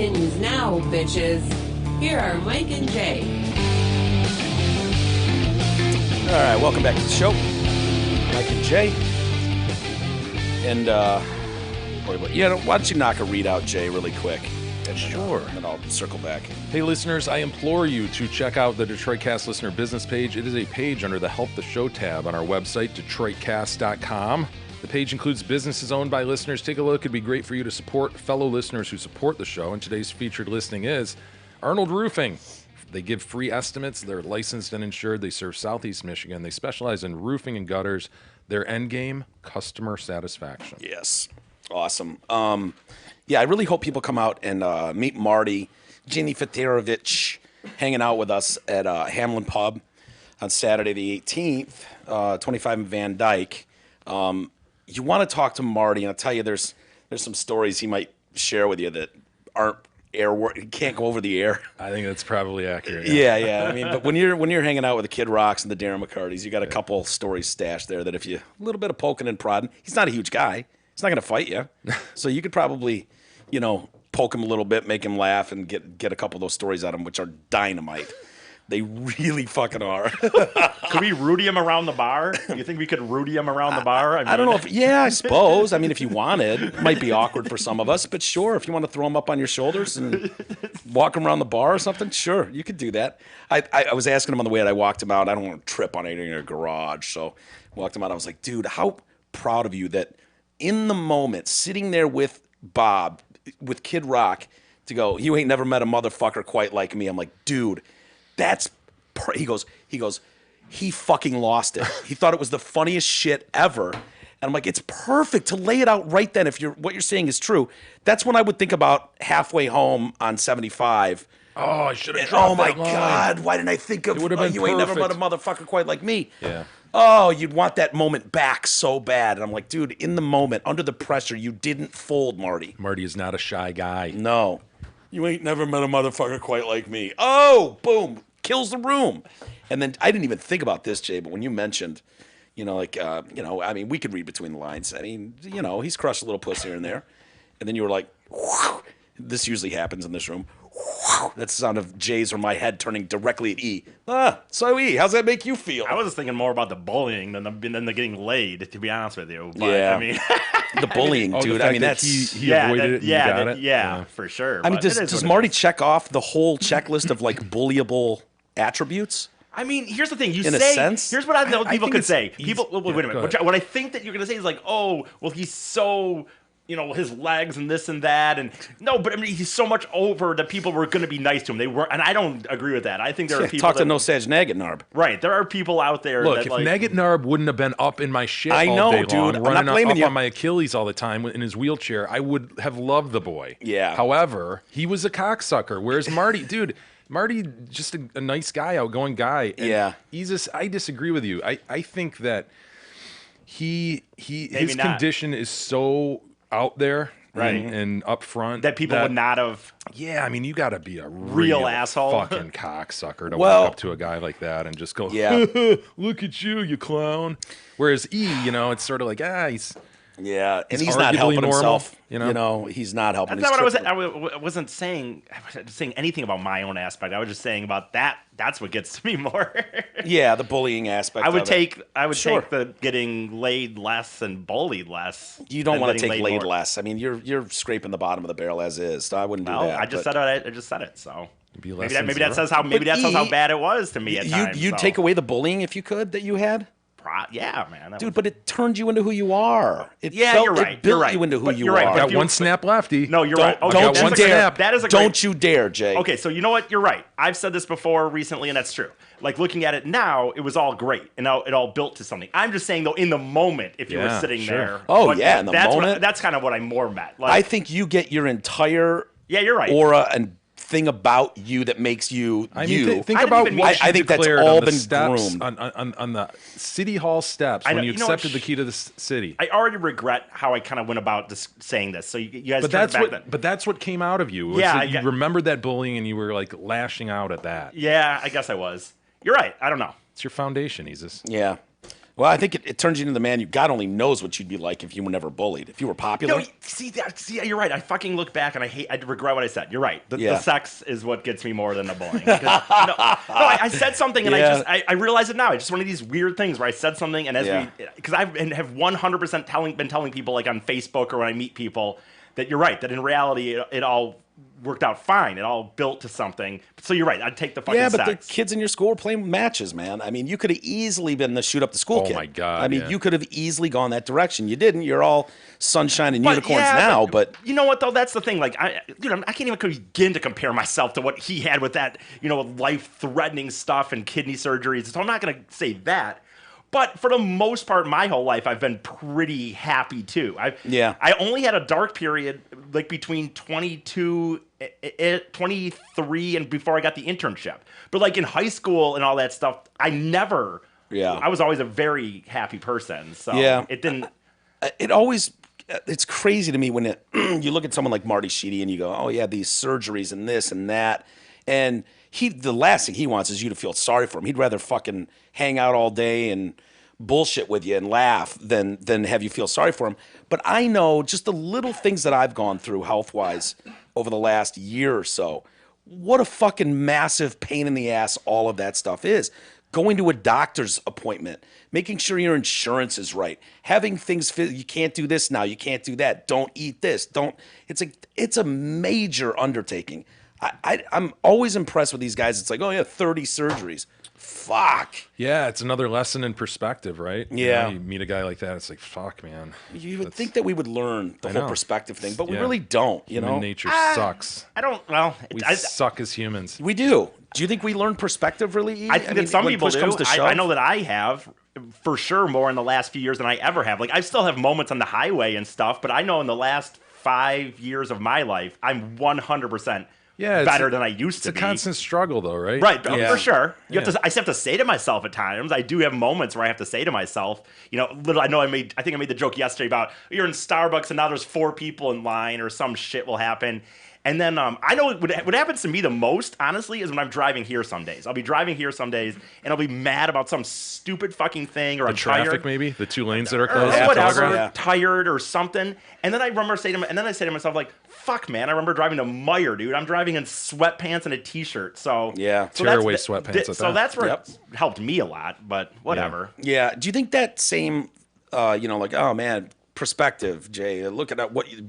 continues now, bitches. Here are Mike and Jay. All right, welcome back to the show. Mike and Jay. And, why don't you knock a readout, Jay, really quick? Sure. And then I'll circle back. Hey, listeners, I implore you to check out the DetroitCast listener business page. It is a page under the Help the Show tab on our website, DetroitCast.com. The page includes businesses owned by listeners. Take a look. It'd be great for you to support fellow listeners who support the show. And today's featured listing is Arnold Roofing. They give free estimates. They're licensed and insured. They serve Southeast Michigan. They specialize in roofing and gutters. Their end game, customer satisfaction. Yes. Awesome. I really hope people come out and meet Marty Jeniferovich hanging out with us at Hamlin Pub on Saturday the 18th, 25 in Van Dyke. You want to talk to Marty, and I'll tell you there's some stories he might share with you that aren't can't go over the air. I think that's probably accurate. Yeah. I mean, but when you're hanging out with the Kid Rocks and the Darren McCartys, you got a couple stories stashed there that if you a little bit of poking and prodding, he's not a huge guy. He's not going to fight you. So you could probably, poke him a little bit, make him laugh, and get a couple of those stories out of him, which are dynamite. They really fucking are. Could we Rudy him around the bar? You think we could Rudy him around the bar? I don't know if, I suppose. I mean, if you wanted, it might be awkward for some of us, but sure, if you want to throw him up on your shoulders and walk him around the bar or something, sure, you could do that. I was asking him on the way out, I walked him out. I don't want to trip on anything in a garage, so walked him out. I was like, dude, how proud of you that in the moment, sitting there with Bob, with Kid Rock, to go, you ain't never met a motherfucker quite like me. I'm like, dude, he goes, he fucking lost it. He thought it was the funniest shit ever. And I'm like, it's perfect to lay it out right then. If what you're saying is true, that's when I would think about halfway home on 75. Oh, I should have dropped Oh my that line. God, why didn't I think of, It would have been you ain't never met a perfect. motherfucker quite like me. Yeah. Oh, you'd want that moment back so bad. And I'm like, dude, in the moment, under the pressure, you didn't fold, Marty. Marty is not a shy guy. No. You ain't never met a motherfucker quite like me. Oh, boom. Kills the room. And then I didn't even think about this, Jay, but when you mentioned, I mean, we could read between the lines. I mean, he's crushed a little puss here and there. And then you were like, whew. This usually happens in this room. Whew. That's the sound of Jay's or my head turning directly at E. So E, how's that make you feel? I was just thinking more about the bullying than the getting laid, to be honest with you. But, Yeah. I mean, the bullying, Oh, the dude. fact I mean, that that's... he avoided it and you got it? Yeah, for sure. I mean, but it is does what it Marty is. check off the whole checklist of, bullyable attributes? I mean, here's the thing. You In a say, sense? here's what I know I people think could it's say. easy. People, wait a Yeah, minute. go ahead. What I think that you're going to say is like, oh, well, he's so, his legs and this and that. And no, but I mean, he's so much over that people were going to be nice to him. They weren't, and I don't agree with that. I think there are people Talk to that, No Saj Nagatnarb. Right. There are people out there Look, that, if like, Nagit Narb wouldn't have been up in my shit I all know, day dude. long, I'm not running blaming up you. on my Achilles all the time in his wheelchair, I would have loved the boy. Yeah. However, he was a cocksucker. Whereas Marty, dude, Marty, just a nice guy, outgoing guy. And Yeah. I disagree with you. I think that his not. condition is so out there. Right. And up front. that people would not have. Yeah, I mean, you got to be a Real asshole. fucking cocksucker to Well- walk up to a guy like that and just go, Yeah. look at you, you clown. Whereas E, it's sort of like, he's Yeah, and He's he's not arguably helping normal, himself. you know? He's not helping. That's not what I was. He's I wasn't saying. I wasn't saying anything about my own aspect. I was just saying about that. That's what gets to me more. Yeah, the bullying aspect. I would of it. take. I would Sure. take the getting laid less and bullied less. You don't than want to getting take laid more. less. I mean, you're scraping the bottom of the barrel as is. So I wouldn't do Well, that. I just but said it. I just said it. So Be less maybe than that zero. says how But how E, bad it was to me at times. you'd so. take away the bullying if you could that you had, Yeah, man. dude. But it turned you into who you are. It Yeah, felt- you're right. It built You're right. you into who But you you're right. are. But got if you- one snap lefty. No, you're Don't, right. Okay, don't that's you a dare! great- That is a great. Don't you dare, Jay. Okay, so you know what? You're right. I've said this before recently, and that's true. Like looking at it now, it was all great, and now it all built to something. I'm just saying though, in the moment, if you were Yeah, sitting sure. there, Oh, but yeah, in the that's moment. that's kind of what I more meant. Like, I think you get your entire yeah, you're right. aura and thing about you that makes you I you. mean, think I didn't about even- what I you think that's declared all on the been steps, groomed. on the city hall steps I know- when you you know what, accepted the key to the city. I already regret how I kind of went about saying this. So you guys, But turn it that's back what. then. But that's what came out of you. was Yeah, that I you get- remembered that bullying and you were like lashing out at that. Yeah, I guess I was. You're right. I don't know. It's your foundation, Isis. Yeah. Well, I think it turns you into the man God only knows what you'd be like if you were never bullied. If you were popular. No, see, you're right. I fucking look back and I regret what I said. You're right. The sex is what gets me more than the bullying. Because, I said something and I realize it now. It's just one of these weird things where I said something and because I have 100% been telling people like on Facebook or when I meet people that you're right. That in reality it all worked out fine. It all built to something. So you're right. I'd take the fucking Yeah, but sex. the kids in your school were playing matches, man. I mean, you could have easily been the shoot up the school kid. Oh my God, I mean, yeah. you could have easily gone that direction. You didn't. You're all sunshine and unicorns now, but you know what though? That's the thing. Like, I can't even begin to compare myself to what he had with that, life-threatening stuff and kidney surgeries. So I'm not gonna say that. But for the most part, my whole life, I've been pretty happy too. I only had a dark period like between 23 and before I got the internship. But like in high school and all that stuff, I was always a very happy person. So it didn't. It's crazy to me when you look at someone like Marty Sheedy and you go, oh yeah, these surgeries and this and that. And the last thing he wants is you to feel sorry for him. He'd rather fucking hang out all day and bullshit with you and laugh than have you feel sorry for him. But I know just the little things that I've gone through health-wise over the last year or so, what a fucking massive pain in the ass all of that stuff is. Going to a doctor's appointment, making sure your insurance is right, having things you can't do this now, you can't do that, don't eat this, it's a major undertaking. I'm always impressed with these guys. It's like, oh yeah, 30 surgeries. Fuck. Yeah, it's another lesson in perspective, right? Yeah. You meet a guy like that, it's like, fuck, man. You would think that we would learn the whole know. perspective thing, but we Yeah. really don't, Human nature sucks. I don't. Well, We suck as humans. We do. Do you think we learn perspective really? I think that some when people push do. comes to shove? I know that I have, for sure, more in the last few years than I ever have. Like, I still have moments on the highway and stuff, but I know in the last 5 years of my life, I'm 100% better than I used to be. It's a constant struggle, though, right? Right, Yeah. for sure. I just have to say to myself at times. I do have moments where I have to say to myself, I think I made the joke yesterday about you're in Starbucks and now there's 4 people in line or some shit will happen. And then I know what happens to me the most, honestly, is when I'm driving here some days. I'll be driving here some days, and I'll be mad about some stupid fucking thing, or I'm Traffic, tired, maybe the 2 lanes that are or closed. whatever, Yeah. tired or something. And then I remember saying to myself, like, "Fuck, man!" I remember driving to Meijer, dude. I'm driving in sweatpants and a t-shirt. So Tearaway sweatpants at So that. that's where it helped me a lot. But whatever. Yeah. Do you think that same, like, oh man, perspective, Jay? Look at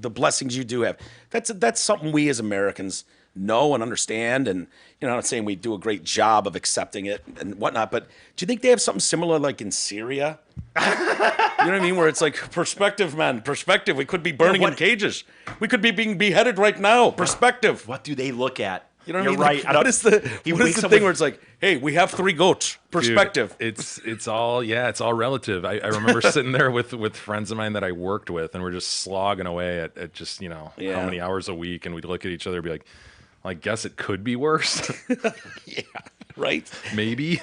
the blessings you do have. That's something we as Americans know and understand, and I'm not saying we do a great job of accepting it and whatnot. But do you think they have something similar, like in Syria? You know what I mean? Where it's like perspective, man. Perspective. We could be burning in cages. We could be being beheaded right now. Perspective. What do they look at? You know what You're I mean? right. Like, what is the wakes up thing with- where it's like, hey, we have 3 goats. Perspective. Dude, it's all relative. I remember sitting there with friends of mine that I worked with, and we're just slogging away at just how many hours a week, and we'd look at each other and be like, well, I guess it could be worse. Yeah. Right. Maybe.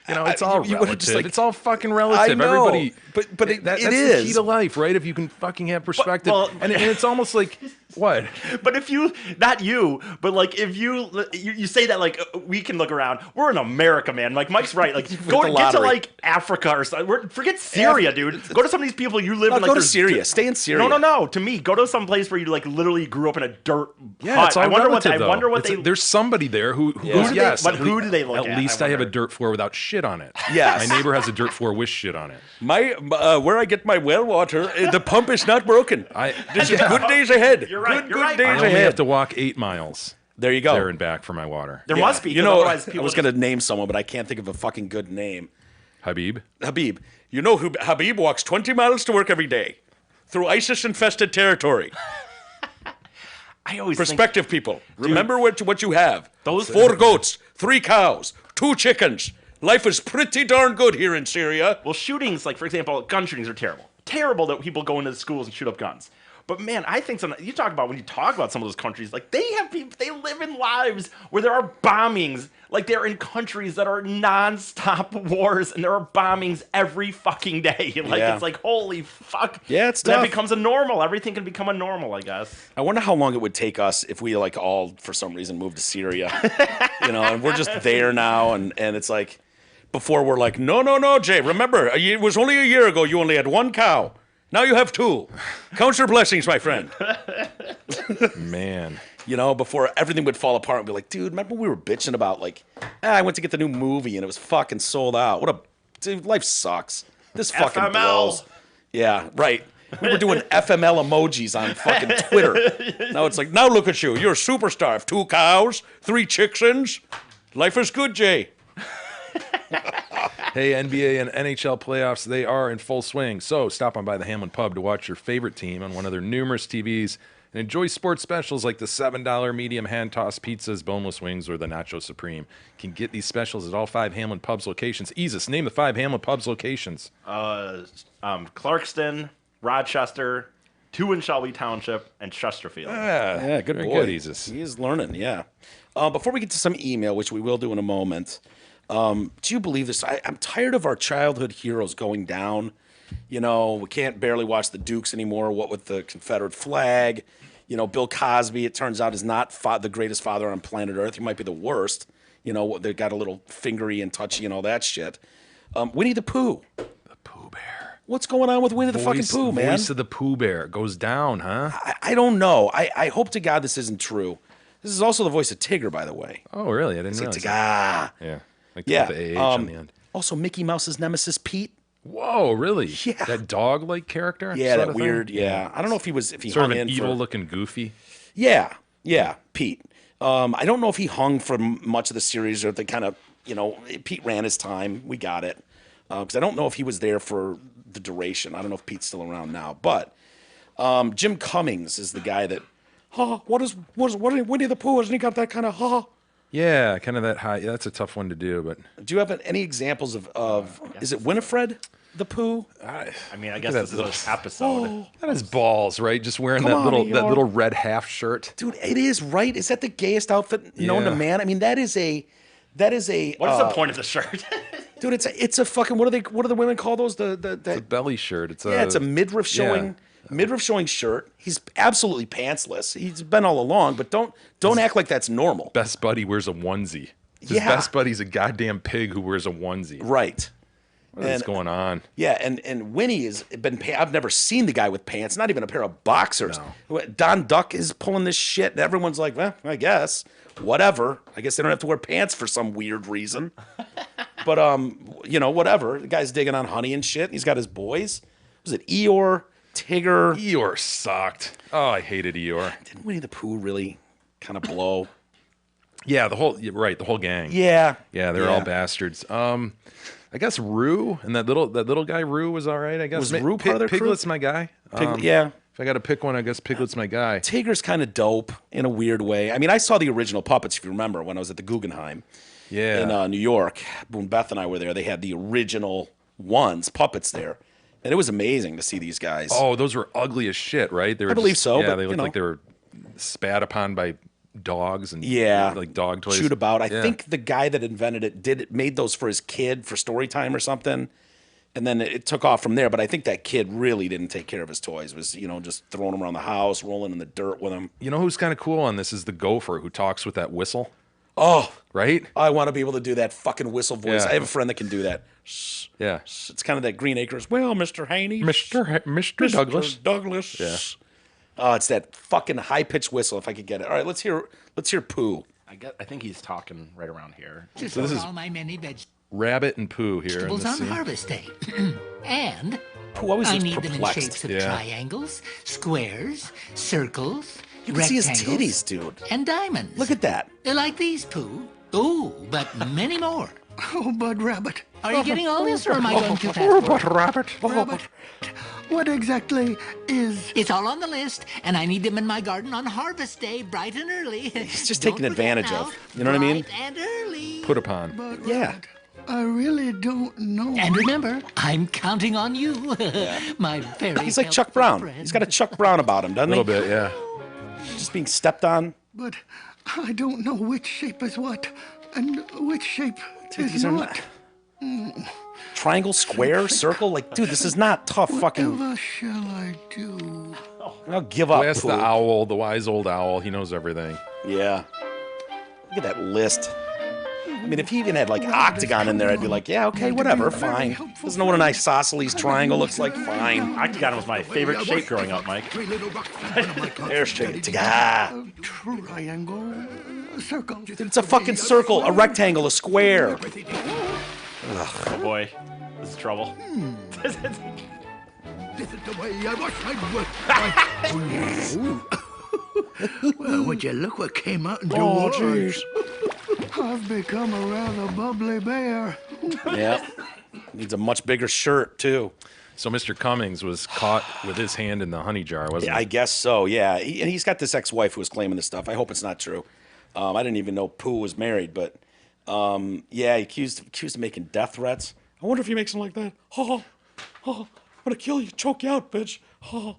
It's all you would've relative. just, like- It's all fucking relative. I know, Everybody, but it that's is. the key to life, right? If you can fucking have perspective, well- and it's almost like what? But if you, not you, but like if you say that, like, we can look around. We're in America, man. Like Mike's right. Like go the get to lottery. like Africa or something. Forget Syria, dude. Go to some of these people you live No, in. Like, go to there's- Syria. Stay in Syria. No. To me, go to some place where you like literally grew up in a dirt Yeah, hut. it's all I wonder relative, what though. I wonder what There's somebody there who Yeah. goes, Who do they- yes. but who do they look at? At least I I have a wonder. dirt floor without shit on it. Yes. My neighbor has a dirt floor with shit on it. My where I get my well water, the pump is not broken. This is good days ahead. You're right, Good, you're good right. days I only ahead. have to walk 8 miles There you go. there and back for my water. There must be. You 'cause know, otherwise I people was just- going to name someone, but I can't think of a fucking good name. Habib? Habib. You know who Habib walks 20 miles to work every day through ISIS-infested territory. I always Perspective, people. Remember what you have. Those- 4 goats, 3 cows, 2 chickens. Life is pretty darn good here in Syria. Well, shootings, like for example, gun shootings are terrible. Terrible that people go into the schools and shoot up guns. But man, I think when you talk about some of those countries, like they live in lives where there are bombings. Like they're in countries that are non-stop wars, and there are bombings every fucking day. Like Yeah. it's like holy fuck. Yeah, it's That tough. becomes a normal. Everything can become a normal, I guess. I wonder how long it would take us if we like all for some reason moved to Syria. And we're just there now and it's like before we're like, no, Jay, remember, it was only a year ago you only had one cow. Now you have two. Count your blessings, my friend. Man. You know, before everything would fall apart and be like, dude, remember we were bitching about like, I went to get the new movie and it was fucking sold out. Dude, life sucks. This fucking FML. blows. Yeah, right. We were doing FML emojis on fucking Twitter. Now it's like, now look at you. You're a superstar. 2 cows, 3 chickens. Life is good, Jay. Hey, NBA and NHL playoffs, they are in full swing. So stop on by the Hamlin Pub to watch your favorite team on one of their numerous TVs and enjoy sports specials like the $7 medium hand-tossed pizzas, boneless wings, or the Nacho Supreme. You can get these specials at all 5 Hamlin Pubs locations. Easus, name the 5 Hamlin Pubs locations. Clarkston, Rochester, 2 in Shelby Township, and Chesterfield. Yeah, good Very boy. good, Easus. He is learning, yeah. Before we get to some email, which we will do in a moment, do you believe this? I'm tired of our childhood heroes going down. You know, we can't barely watch the Dukes anymore. What with the Confederate flag? You know, Bill Cosby, it turns out, is not the greatest father on planet Earth. He might be the worst. You know, they got a little fingery and touchy and all that shit. Winnie the Pooh. The Pooh Bear. What's going on with Winnie the fucking Pooh, man? Voice of the Pooh Bear goes down, huh? I don't know. I hope to God this isn't true. This is also the voice of Tigger, by the way. Oh, really? I didn't It's like realize that. Tigger. Yeah. Like Yeah. the AH on the end. Also, Mickey Mouse's nemesis, Pete. Whoa, really? Yeah. That dog-like character? Yeah, sort that of thing? weird. Yeah, I don't know if he Sort hung of in an for. evil-looking Goofy. Yeah, Pete. I don't know if he hung for much of the series or if they kind of, Pete ran his time. We got it. Because I don't know if he was there for the duration. I don't know if Pete's still around now. But Jim Cummings is the guy that, what is Winnie the Pooh? Hasn't he got that kind of, Yeah, kind of that high. Yeah, that's a tough one to do, but Do you have any examples of is it Winifred the Pooh? I mean, I guess that this is little- this episode. that is balls, right? Just wearing Come that on, little Eeyore. red half shirt. Dude, it is, right? Is that the gayest outfit known to Yeah. man? I mean, that is a What is the point of the shirt? dude, it's a fucking what do the women call those? The belly shirt. It's Yeah, it's a midriff showing shirt. He's absolutely pantsless. He's been all along, but don't act like that's normal. best buddy wears a onesie. His Yeah. best buddy's a goddamn pig who wears a onesie. Right. What is And- going on? Yeah, and Winnie has been. I've never seen the guy with pants. Not even a pair of boxers. Don Duck is pulling this shit, and everyone's like, "Well, I guess whatever. I guess they don't have to wear pants for some weird reason." But whatever. The guy's digging on honey and shit. And he's got his boys. Was it Eeyore, Tigger? Eeyore sucked. Oh, I hated Eeyore. Didn't Winnie the Pooh really kind of blow? Yeah, the whole gang. Yeah. Yeah, they're all bastards. I guess Rue and that little guy Rue was all right. I guess Was Rue part of their crew? Piglet's my guy. Yeah. If I got to pick one, I guess Piglet's my guy. Tigger's kind of dope in a weird way. I mean, I saw the original puppets, if you remember, when I was at the Guggenheim Yeah. in New York. When Beth and I were there, they had the original puppets there. And it was amazing to see these guys. Oh, those were ugly as shit, right? They were I believe so, Yeah, but, they you looked know. like they were spat upon by dogs and Yeah. like dog toys. Shoot about. I Yeah. think the guy that invented it made those for his kid for story time or something. And then it took off from there. But I think that kid really didn't take care of his toys. Was, just throwing them around the house, rolling in the dirt with them. You know who's kind of cool on this is the gopher who talks with that whistle, Oh, right? I want to be able to do that fucking whistle voice. Yeah. I have a friend that can do that. Yeah. It's kind of that Green Acres. Well, Mr. Haney. Mr. Douglas. Douglas. Yeah. Oh, it's that fucking high pitched whistle. If I could get it. All right, let's hear Pooh. I think he's talking right around here. Just So this for is all my many Rabbit and Pooh here in vegetables this on scene. harvest day. And Pooh always I looks need them in perplexed. shapes of Yeah. triangles, squares, circles, You can see his rectangles, titties, dude. and diamonds. Look at that. Like these, Pooh. Ooh, but many more. Oh, Bud Rabbit. Are you getting all this, or am I going too fast? for you? Rabbit. Rabbit. What exactly is... It's all on the list, and I need them in my garden on harvest day, bright and early. He's just Don't taking forget advantage now, of. You know what I mean? Bright and early. Put upon. Bud Yeah. Rabbit? I really don't know. And remember, I'm counting on you, my very He's like Chuck helpful Brown. friend. He's got a Chuck Brown about him, A doesn't little he? bit, yeah. Just being stepped on. But I don't know which shape is what and which shape Dude, is these are not. Triangle, square, circle. Like, dude, this is not tough fucking. Whatever shall I do? I'll give up. Ask Pooh. the owl, the wise old owl. He knows everything. Yeah. Look at that list. I mean, if he even had like octagon in there, I'd be like, yeah, okay, whatever, fine. Doesn't know what an isosceles triangle looks like, fine. Octagon was my favorite shape growing up, Mike. There's Chicken. Triangle, circle. It's a fucking circle, a rectangle, a square. Oh boy, this is trouble. This is the way I wish I would. Well, would you look what came out in Oh, George? jeez. I've become a rather bubbly bear. Yeah. Needs a much bigger shirt, too. So Mr. Cummings was caught with his hand in the honey jar, wasn't Yeah, I he? guess so, yeah. And he's got this ex-wife who was claiming this stuff. I hope it's not true. I didn't even know Pooh was married, but yeah, he accused of making death threats. I wonder if he makes them like that. Oh, I'm gonna kill you, choke you out, bitch. Oh,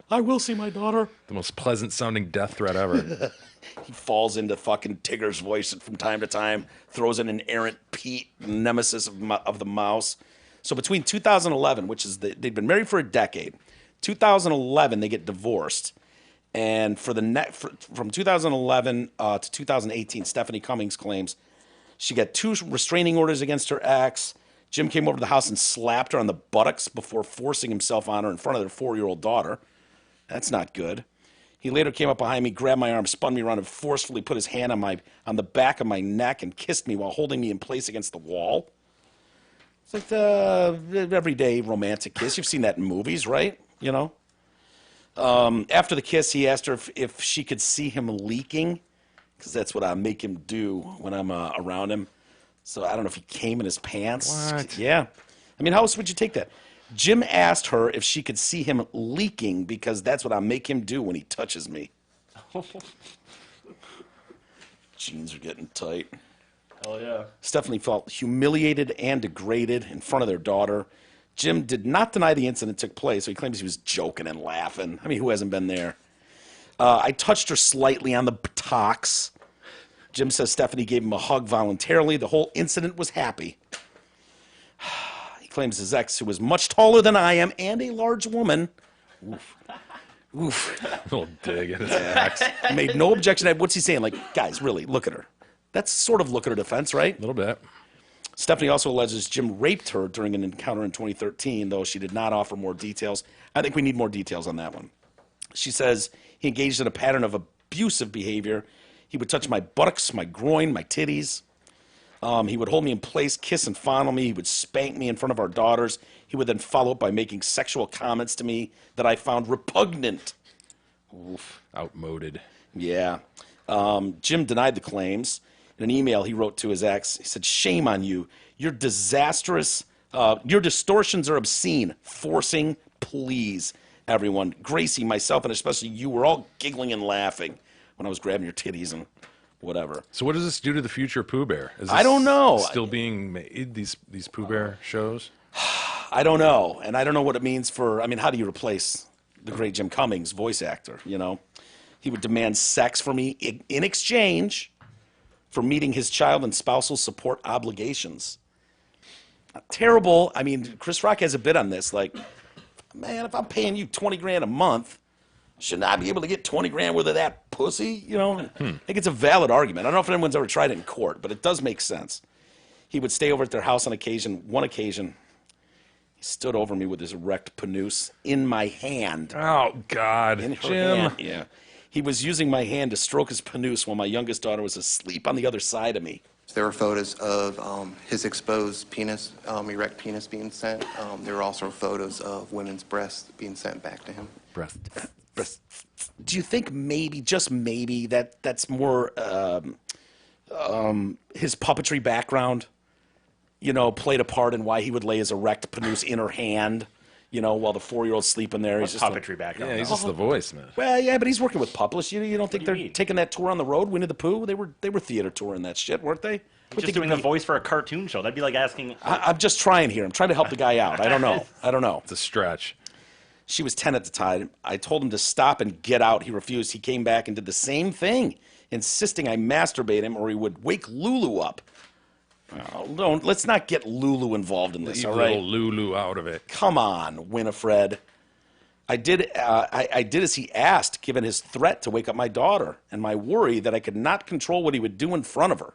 I will see my daughter. The most pleasant sounding death threat ever. He falls into fucking Tigger's voice from time to time, throws in an errant Pete, nemesis of the mouse. So between 2011, which is they've been married for a decade, 2011 they get divorced, and from 2011 to 2018, Stephanie Cummings claims she got 2 restraining orders against her ex. Jim came over to the house and slapped her on the buttocks before forcing himself on her in front of their 4-year-old daughter. That's not good. He later came up behind me, grabbed my arm, spun me around, and forcefully put his hand on the back of my neck and kissed me while holding me in place against the wall. It's like the everyday romantic kiss. You've seen that in movies, right? You know? After the kiss, he asked her if she could see him leaking, because that's what I make him do when I'm around him. So I don't know if he came in his pants. What? Yeah. I mean, how else would you take that? Jim asked her if she could see him leaking because that's what I make him do when he touches me. Jeans are getting tight. Hell yeah. Stephanie felt humiliated and degraded in front of their daughter. Jim did not deny the incident took place, so he claims he was joking and laughing. I mean, who hasn't been there? I touched her slightly on the buttocks. Jim says Stephanie gave him a hug voluntarily. The whole incident was happy. He claims his ex, who was much taller than I am and a large woman, oof, Little dig at his ex. made no objection. What's he saying? Like, guys, really, look at her. That's sort of look at her defense, right? A little bit. Stephanie also alleges Jim raped her during an encounter in 2013, though she did not offer more details. I think we need more details on that one. She says he engaged in a pattern of abusive behavior. He would touch my buttocks, my groin, my titties. He would hold me in place, kiss and fondle me. He would spank me in front of our daughters. He would then follow up by making sexual comments to me that I found repugnant. Oof. Outmoded. Yeah. Jim denied the claims. In an email he wrote to his ex, he said, "Shame on you. You're disastrous. Your distortions are obscene. Forcing, please, everyone. Gracie, myself, and especially you were all giggling and laughing when I was grabbing your titties and whatever." So what does this do to the future Pooh Bear? Is this I don't know. Still being made, these Pooh Bear shows? I don't know. And I don't know what it means for, I mean, how do you replace the great Jim Cummings, voice actor, you know? He would demand sex for me in exchange for meeting his child and spousal support obligations. Terrible. I mean, Chris Rock has a bit on this. Like, man, if I'm paying you 20 grand a month, shouldn't I be able to get 20 grand worth of that pussy? You know, I think it's a valid argument. I don't know if anyone's ever tried it in court, but it does make sense. He would stay over at their house on occasion. One occasion, he stood over me with his erect pannoose in my hand. Oh, God. In her Jim. hand, yeah. He was using my hand to stroke his pannoose while my youngest daughter was asleep on the other side of me. There were photos of his exposed penis, erect penis being sent. There were also photos of women's breasts being sent back to him. Breath. Do you think maybe, just maybe, that's more his puppetry background, you know, played a part in why he would lay his erect pannoose in her hand, you know, while the 4-year-old's sleeping there? What's He's just puppetry background? Yeah, he's just the voice, man. well, yeah, but he's working with puppets. You don't think do you they're mean? taking that tour on the road? Winnie the Pooh, they were theater touring that shit, weren't they? Just doing the voice for a cartoon show. That'd be like asking. I'm just trying here. I'm trying to help the guy out. I don't know. It's a stretch. She was 10 at the time. I told him to stop and get out. He refused. He came back and did the same thing, insisting I masturbate him or he would wake Lulu up. Oh, let's not get Lulu involved in this, Leave all right? little Lulu out of it. Come on, Winifred. I did as he asked, given his threat to wake up my daughter and my worry that I could not control what he would do in front of her.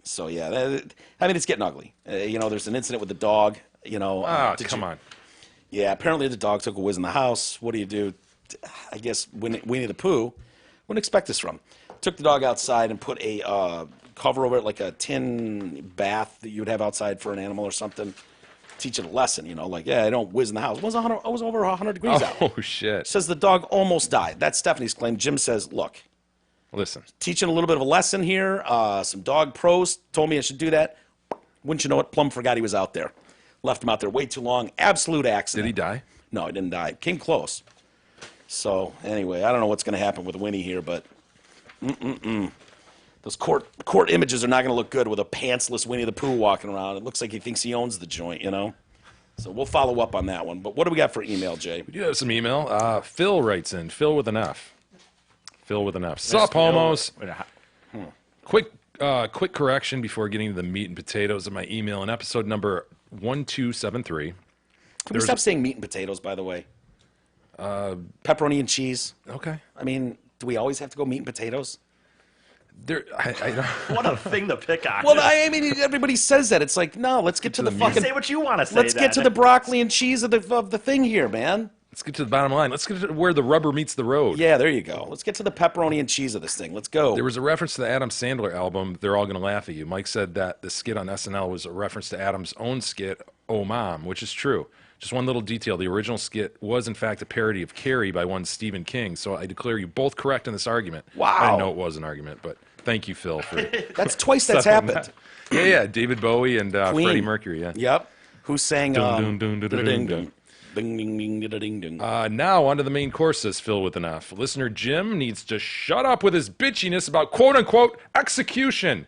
So yeah, I mean it's getting ugly. There's an incident with the dog. Come on. Yeah, apparently the dog took a whiz in the house. What do you do? I guess Winnie the Pooh wouldn't expect this from. Took the dog outside and put a cover over it, like a tin bath that you would have outside for an animal or something. Teach it a lesson, I don't whiz in the house. It was over 100 degrees out. Oh, shit. Says the dog almost died. That's Stephanie's claim. Jim says, look, Listen. teaching a little bit of a lesson here. Some dog pros told me I should do that. Wouldn't you know it? Plum forgot he was out there. Left him out there way too long. Absolute accident. Did he die? No, he didn't die. Came close. So, anyway, I don't know what's going to happen with Winnie here, but those court images are not going to look good with a pantsless Winnie the Pooh walking around. It looks like he thinks he owns the joint, So we'll follow up on that one. But what do we got for email, Jay? We do have some email. Phil writes in. Phil with an F. Sup, homos? Quick correction before getting to the meat and potatoes of my email in episode number 1273. Can we stop saying meat and potatoes, by the way? Pepperoni and cheese. Okay. I mean, do we always have to go meat and potatoes? What a thing to pick on. Well, I mean, everybody says that. It's like, no, let's get to the fucking. Say what you want to say. Let's get to the broccoli and cheese of the thing here, man. Let's get to the bottom line. Let's get to where the rubber meets the road. Yeah, there you go. Let's get to the pepperoni and cheese of this thing. Let's go. There was a reference to the Adam Sandler album, They're All Gonna Laugh at You. Mike said that the skit on SNL was a reference to Adam's own skit, Oh Mom, which is true. Just one little detail. The original skit was, in fact, a parody of Carrie by one Stephen King, so I declare you both correct in this argument. Wow. I didn't know it was an argument, but thank you, Phil, for That's twice that's happened. That. Yeah, David Bowie and Freddie Mercury, yeah. Yep. Who sang Dun, dun, dun, dun, dun, dun. Ding, ding, ding, ding, ding, ding. Now, on to the main course, says Phil with an F. Listener Jim needs to shut up with his bitchiness about quote-unquote execution.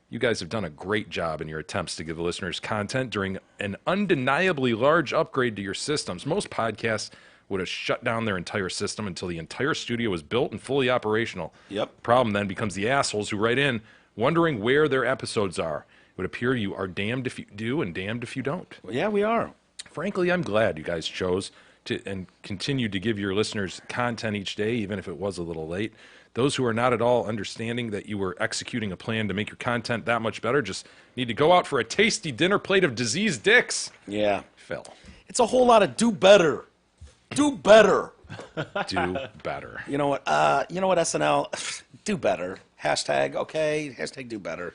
You guys have done a great job in your attempts to give the listeners content during an undeniably large upgrade to your systems. Most podcasts would have shut down their entire system until the entire studio was built and fully operational. Yep. Problem then becomes the assholes who write in wondering where their episodes are. It would appear you are damned if you do and damned if you don't. Well, yeah, we are. Frankly, I'm glad you guys chose to and continue to give your listeners content each day, even if it was a little late. Those who are not at all understanding that you were executing a plan to make your content that much better just need to go out for a tasty dinner plate of diseased dicks. Yeah. Phil. It's a whole lot of do better. Do better. Do better. You know what, SNL? Do better. Hashtag, okay. Hashtag do better.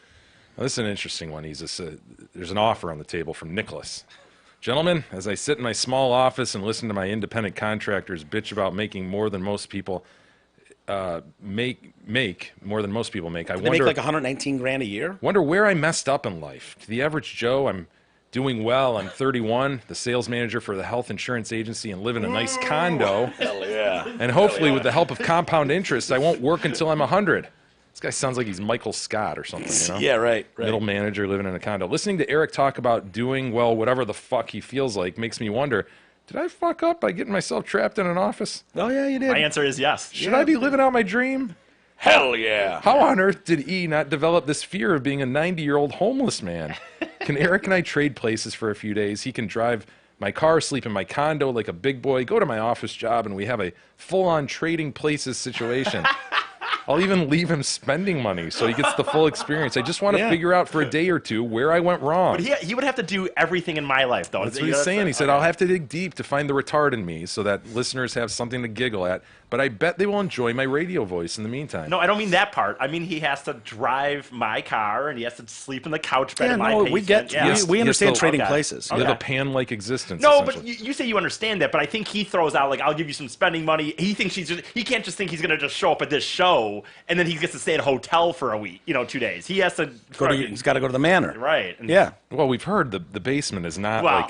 Well, this is an interesting one. There's an offer on the table from Nicholas. Gentlemen, as I sit in my small office and listen to my independent contractors bitch about making more than most people make more than most people make, I They wonder make like $119,000 a year. Wonder where I messed up in life. To the average Joe, I'm doing well. I'm 31, the sales manager for the health insurance agency, and live in a nice condo. Hell yeah. And hopefully, with the help of compound interest, I won't work until I'm 100. This guy sounds like he's Michael Scott or something, you know? Yeah, right. Middle manager living in a condo. Listening to Eric talk about doing, well, whatever the fuck he feels like makes me wonder, did I fuck up by getting myself trapped in an office? Oh, yeah, you did. My answer is yes. Should I be living out my dream? Hell yeah. How on earth did E not develop this fear of being a 90-year-old homeless man? Can Eric and I trade places for a few days? He can drive my car, sleep in my condo like a big boy, go to my office job, and we have a full-on trading places situation. I'll even leave him spending money so he gets the full experience. I just want to figure out for a day or two where I went wrong. But he would have to do everything in my life, though. That's what he's saying. He said, I'll have to dig deep to find the retard in me so that listeners have something to giggle at. But I bet they will enjoy my radio voice in the meantime. No, I don't mean that part. I mean he has to drive my car and he has to sleep in the couch bed in my no, basement. we get we understand trading Okay. places. You have a pan-like existence. No, but essentially. you say you understand that, but I think he throws out, like, I'll give you some spending money. He thinks he can't just think he's going to just show up at this show and then he gets to stay at a hotel for a week, 2 days. He has to... He's got to go to the manor. Right. And Yeah. Well, we've heard the basement is not Well,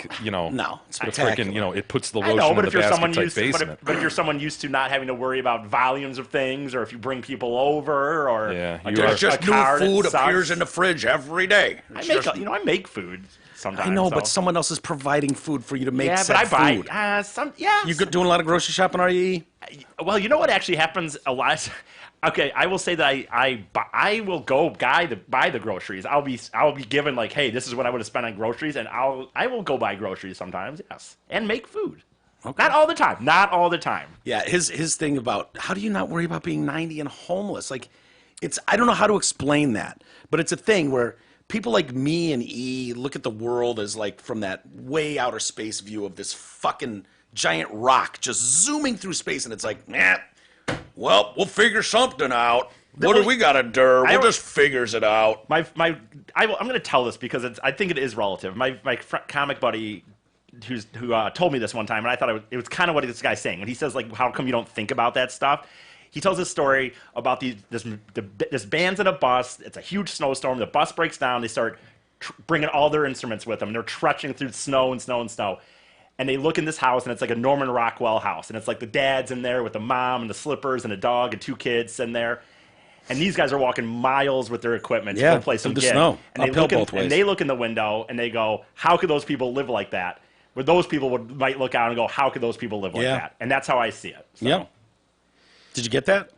No, it's a freaking, spectacular. it puts the I lotion know, but in if the you're someone basket used type to, basement. but if you're someone used to not having to worry about volumes of things, or if you bring people over, or Yeah, a, you are- a Just new car that food sucks. appears in the fridge every day. I make food sometimes. I know, so. but someone else is providing food for you to make yeah, said but I food. buy Yeah, You doing a lot of grocery shopping, are you? well, you know what actually happens a lot. Okay, I will say that I will go buy the groceries. I'll be given like, hey, this is what I would have spent on groceries, and I will go buy groceries sometimes, yes, and make food. Okay. Not all the time. Not all the time. Yeah, his thing about how do you not worry about being 90 and homeless? Like, I don't know how to explain that, but it's a thing where people like me and E look at the world as like from that way outer space view of this fucking giant rock just zooming through space, and it's like, well, we'll figure something out. What do we got to do? We'll just figures it out. I'm going to tell this because I think it is relative. My comic buddy who told me this one time, and I thought it was kind of what this guy's saying. When he says, like, how come you don't think about that stuff? He tells this story about this band's in a bus. It's a huge snowstorm. The bus breaks down. They start bringing all their instruments with them. And they're trudging through snow and snow and snow. And they look in this house, and it's like a Norman Rockwell house. And it's like the dad's in there with the mom and the slippers and a dog and 2 kids sitting there. And these guys are walking miles with their equipment to go play some gig. Snow. And they look in the window, and they go, how could those people live like that? Where those people might look out and go, how could those people live like that? And that's how I see it. So. Yeah. Did you get that?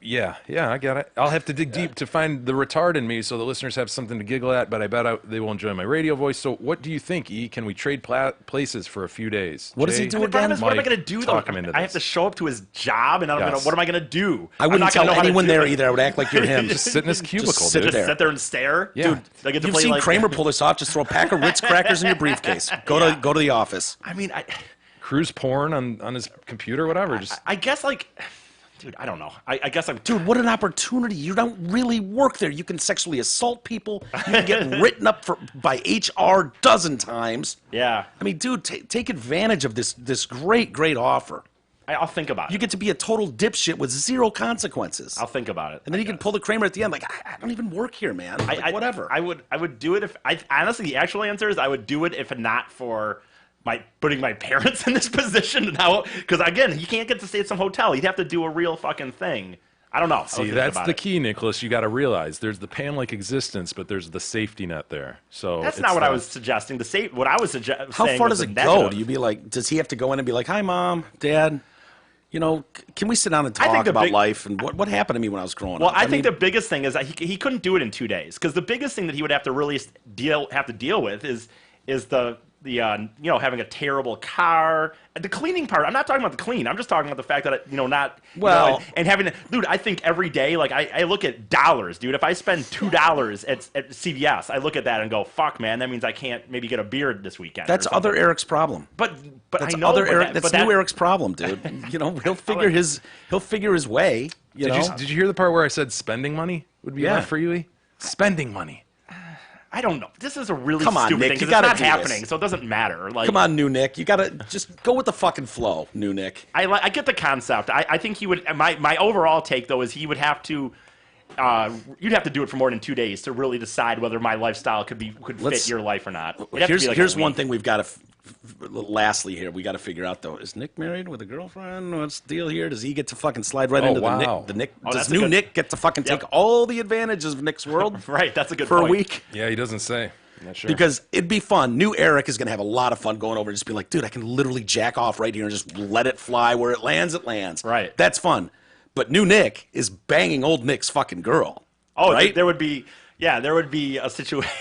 Yeah, I got it. I'll have to dig deep to find the retard in me so the listeners have something to giggle at, but I bet they will enjoy my radio voice. So what do you think, E? Can we trade places for a few days? What does he do again? What am I going to do, though? I have to show up to his job, and what am I going to do? I wouldn't tell anyone there either. I would act like you're him. Just sit in his cubicle, just dude. Sit there and stare? Yeah. Dude, you've seen Kramer pull this off. Just throw a pack of Ritz crackers in your briefcase. Go to the office. I mean, cruise porn on his computer, whatever. I guess, like... Dude, I don't know. I guess I'm... Dude, what an opportunity. You don't really work there. You can sexually assault people. You can get written up by HR dozen times. Yeah. I mean, dude, take advantage of this great offer. I'll think about it. You get to be a total dipshit with 0 consequences. I'll think about it. And then you can pull the Kramer at the end. Like, I don't even work here, man. Whatever. I would do it if... honestly, the actual answer is I would do it if not for... putting my parents in this position now, because again, you can't get to stay at some hotel. You'd have to do a real fucking thing. I don't know. See, that's the key, Nicholas. You got to realize there's the Pam-like existence, but there's the safety net there. So that's not what I was suggesting. What I was suggesting. How far does it go? Do you be like? Does he have to go in and be like, "Hi, Mom, Dad, can we sit down and talk about life and what happened to me when I was growing up?" Well, I think the biggest thing is that he couldn't do it in 2 days, because the biggest thing that he would have to really have to deal with is the having a terrible car, the cleaning part. I'm not talking about the clean. I'm just talking about the fact that and having to, dude. I think every day, like I look at dollars, dude. If I spend $2 at CVS, I look at that and go, "Fuck, man, that means I can't maybe get a beer this weekend." That's other Eric's problem. But that's I know that's new Eric's problem, dude. He'll figure his way. Did you hear the part where I said spending money would be enough for you? E? Spending money. I don't know. This is a really Come on, stupid Nick, thing, you because it's gotta not do happening, this. so it doesn't matter. Like, come on, new Nick. You gotta just go with the fucking flow, new Nick. I get the concept. I think he would. My overall take, though, is he would have to. You'd have to do it for more than 2 days to really decide whether my lifestyle could fit your life or not. Here's one thing we've got to. Lastly, here we got to figure out though: is Nick married with a girlfriend? What's the deal here? Does he get to fucking slide right into the Nick? Does new Nick get to fucking take all the advantages of Nick's world? Right, that's a good for point. a week. Yeah, he doesn't say. I'm not sure. Because it'd be fun. New Eric is going to have a lot of fun going over and just be like, dude, I can literally jack off right here and just let it fly. Where it lands, it lands. Right. That's fun. But new Nick is banging old Nick's fucking girl. Oh, right? there would be a situation.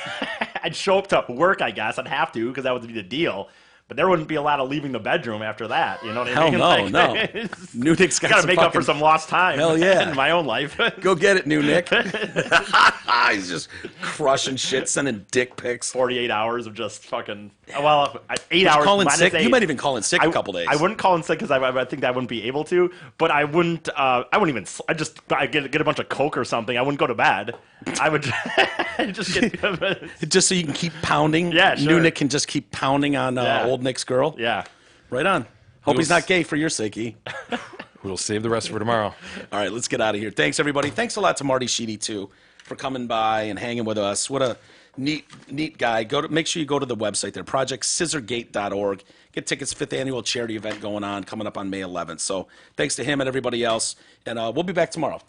I'd show up to work, I guess. I'd have to, because that would be the deal. But there wouldn't be a lot of leaving the bedroom after that. You know what I mean? Hell no. New Nick's got to make up for some lost time. Hell yeah. In my own life. Go get it, new Nick. He's just crushing shit, sending dick pics. 48 hours of just fucking. Well, 8 hours. Call in sick. You might even call in sick a couple days. I wouldn't call in sick because I think I wouldn't be able to. But I wouldn't. I wouldn't even. I get a bunch of coke or something. I wouldn't go to bed. I would just get. Just so you can keep pounding. Yeah, sure. New Nick can just keep pounding on old Nick's girl. Yeah. Right on. Hope he's not gay for your sake, E. We'll save the rest for tomorrow. All right, let's get out of here. Thanks, everybody. Thanks a lot to Marty Sheedy, too, for coming by and hanging with us. What a neat guy. Make sure you go to the website there, projectscissorgate.org. Get tickets, 5th annual charity event going on, coming up on May 11th. So thanks to him and everybody else. And we'll be back tomorrow.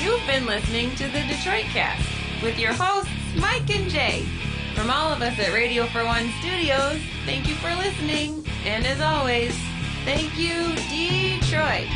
You've been listening to the Detroit Cast with your hosts, Mike and Jay. From all of us at Radio for One Studios, thank you for listening. And as always, thank you, Detroit.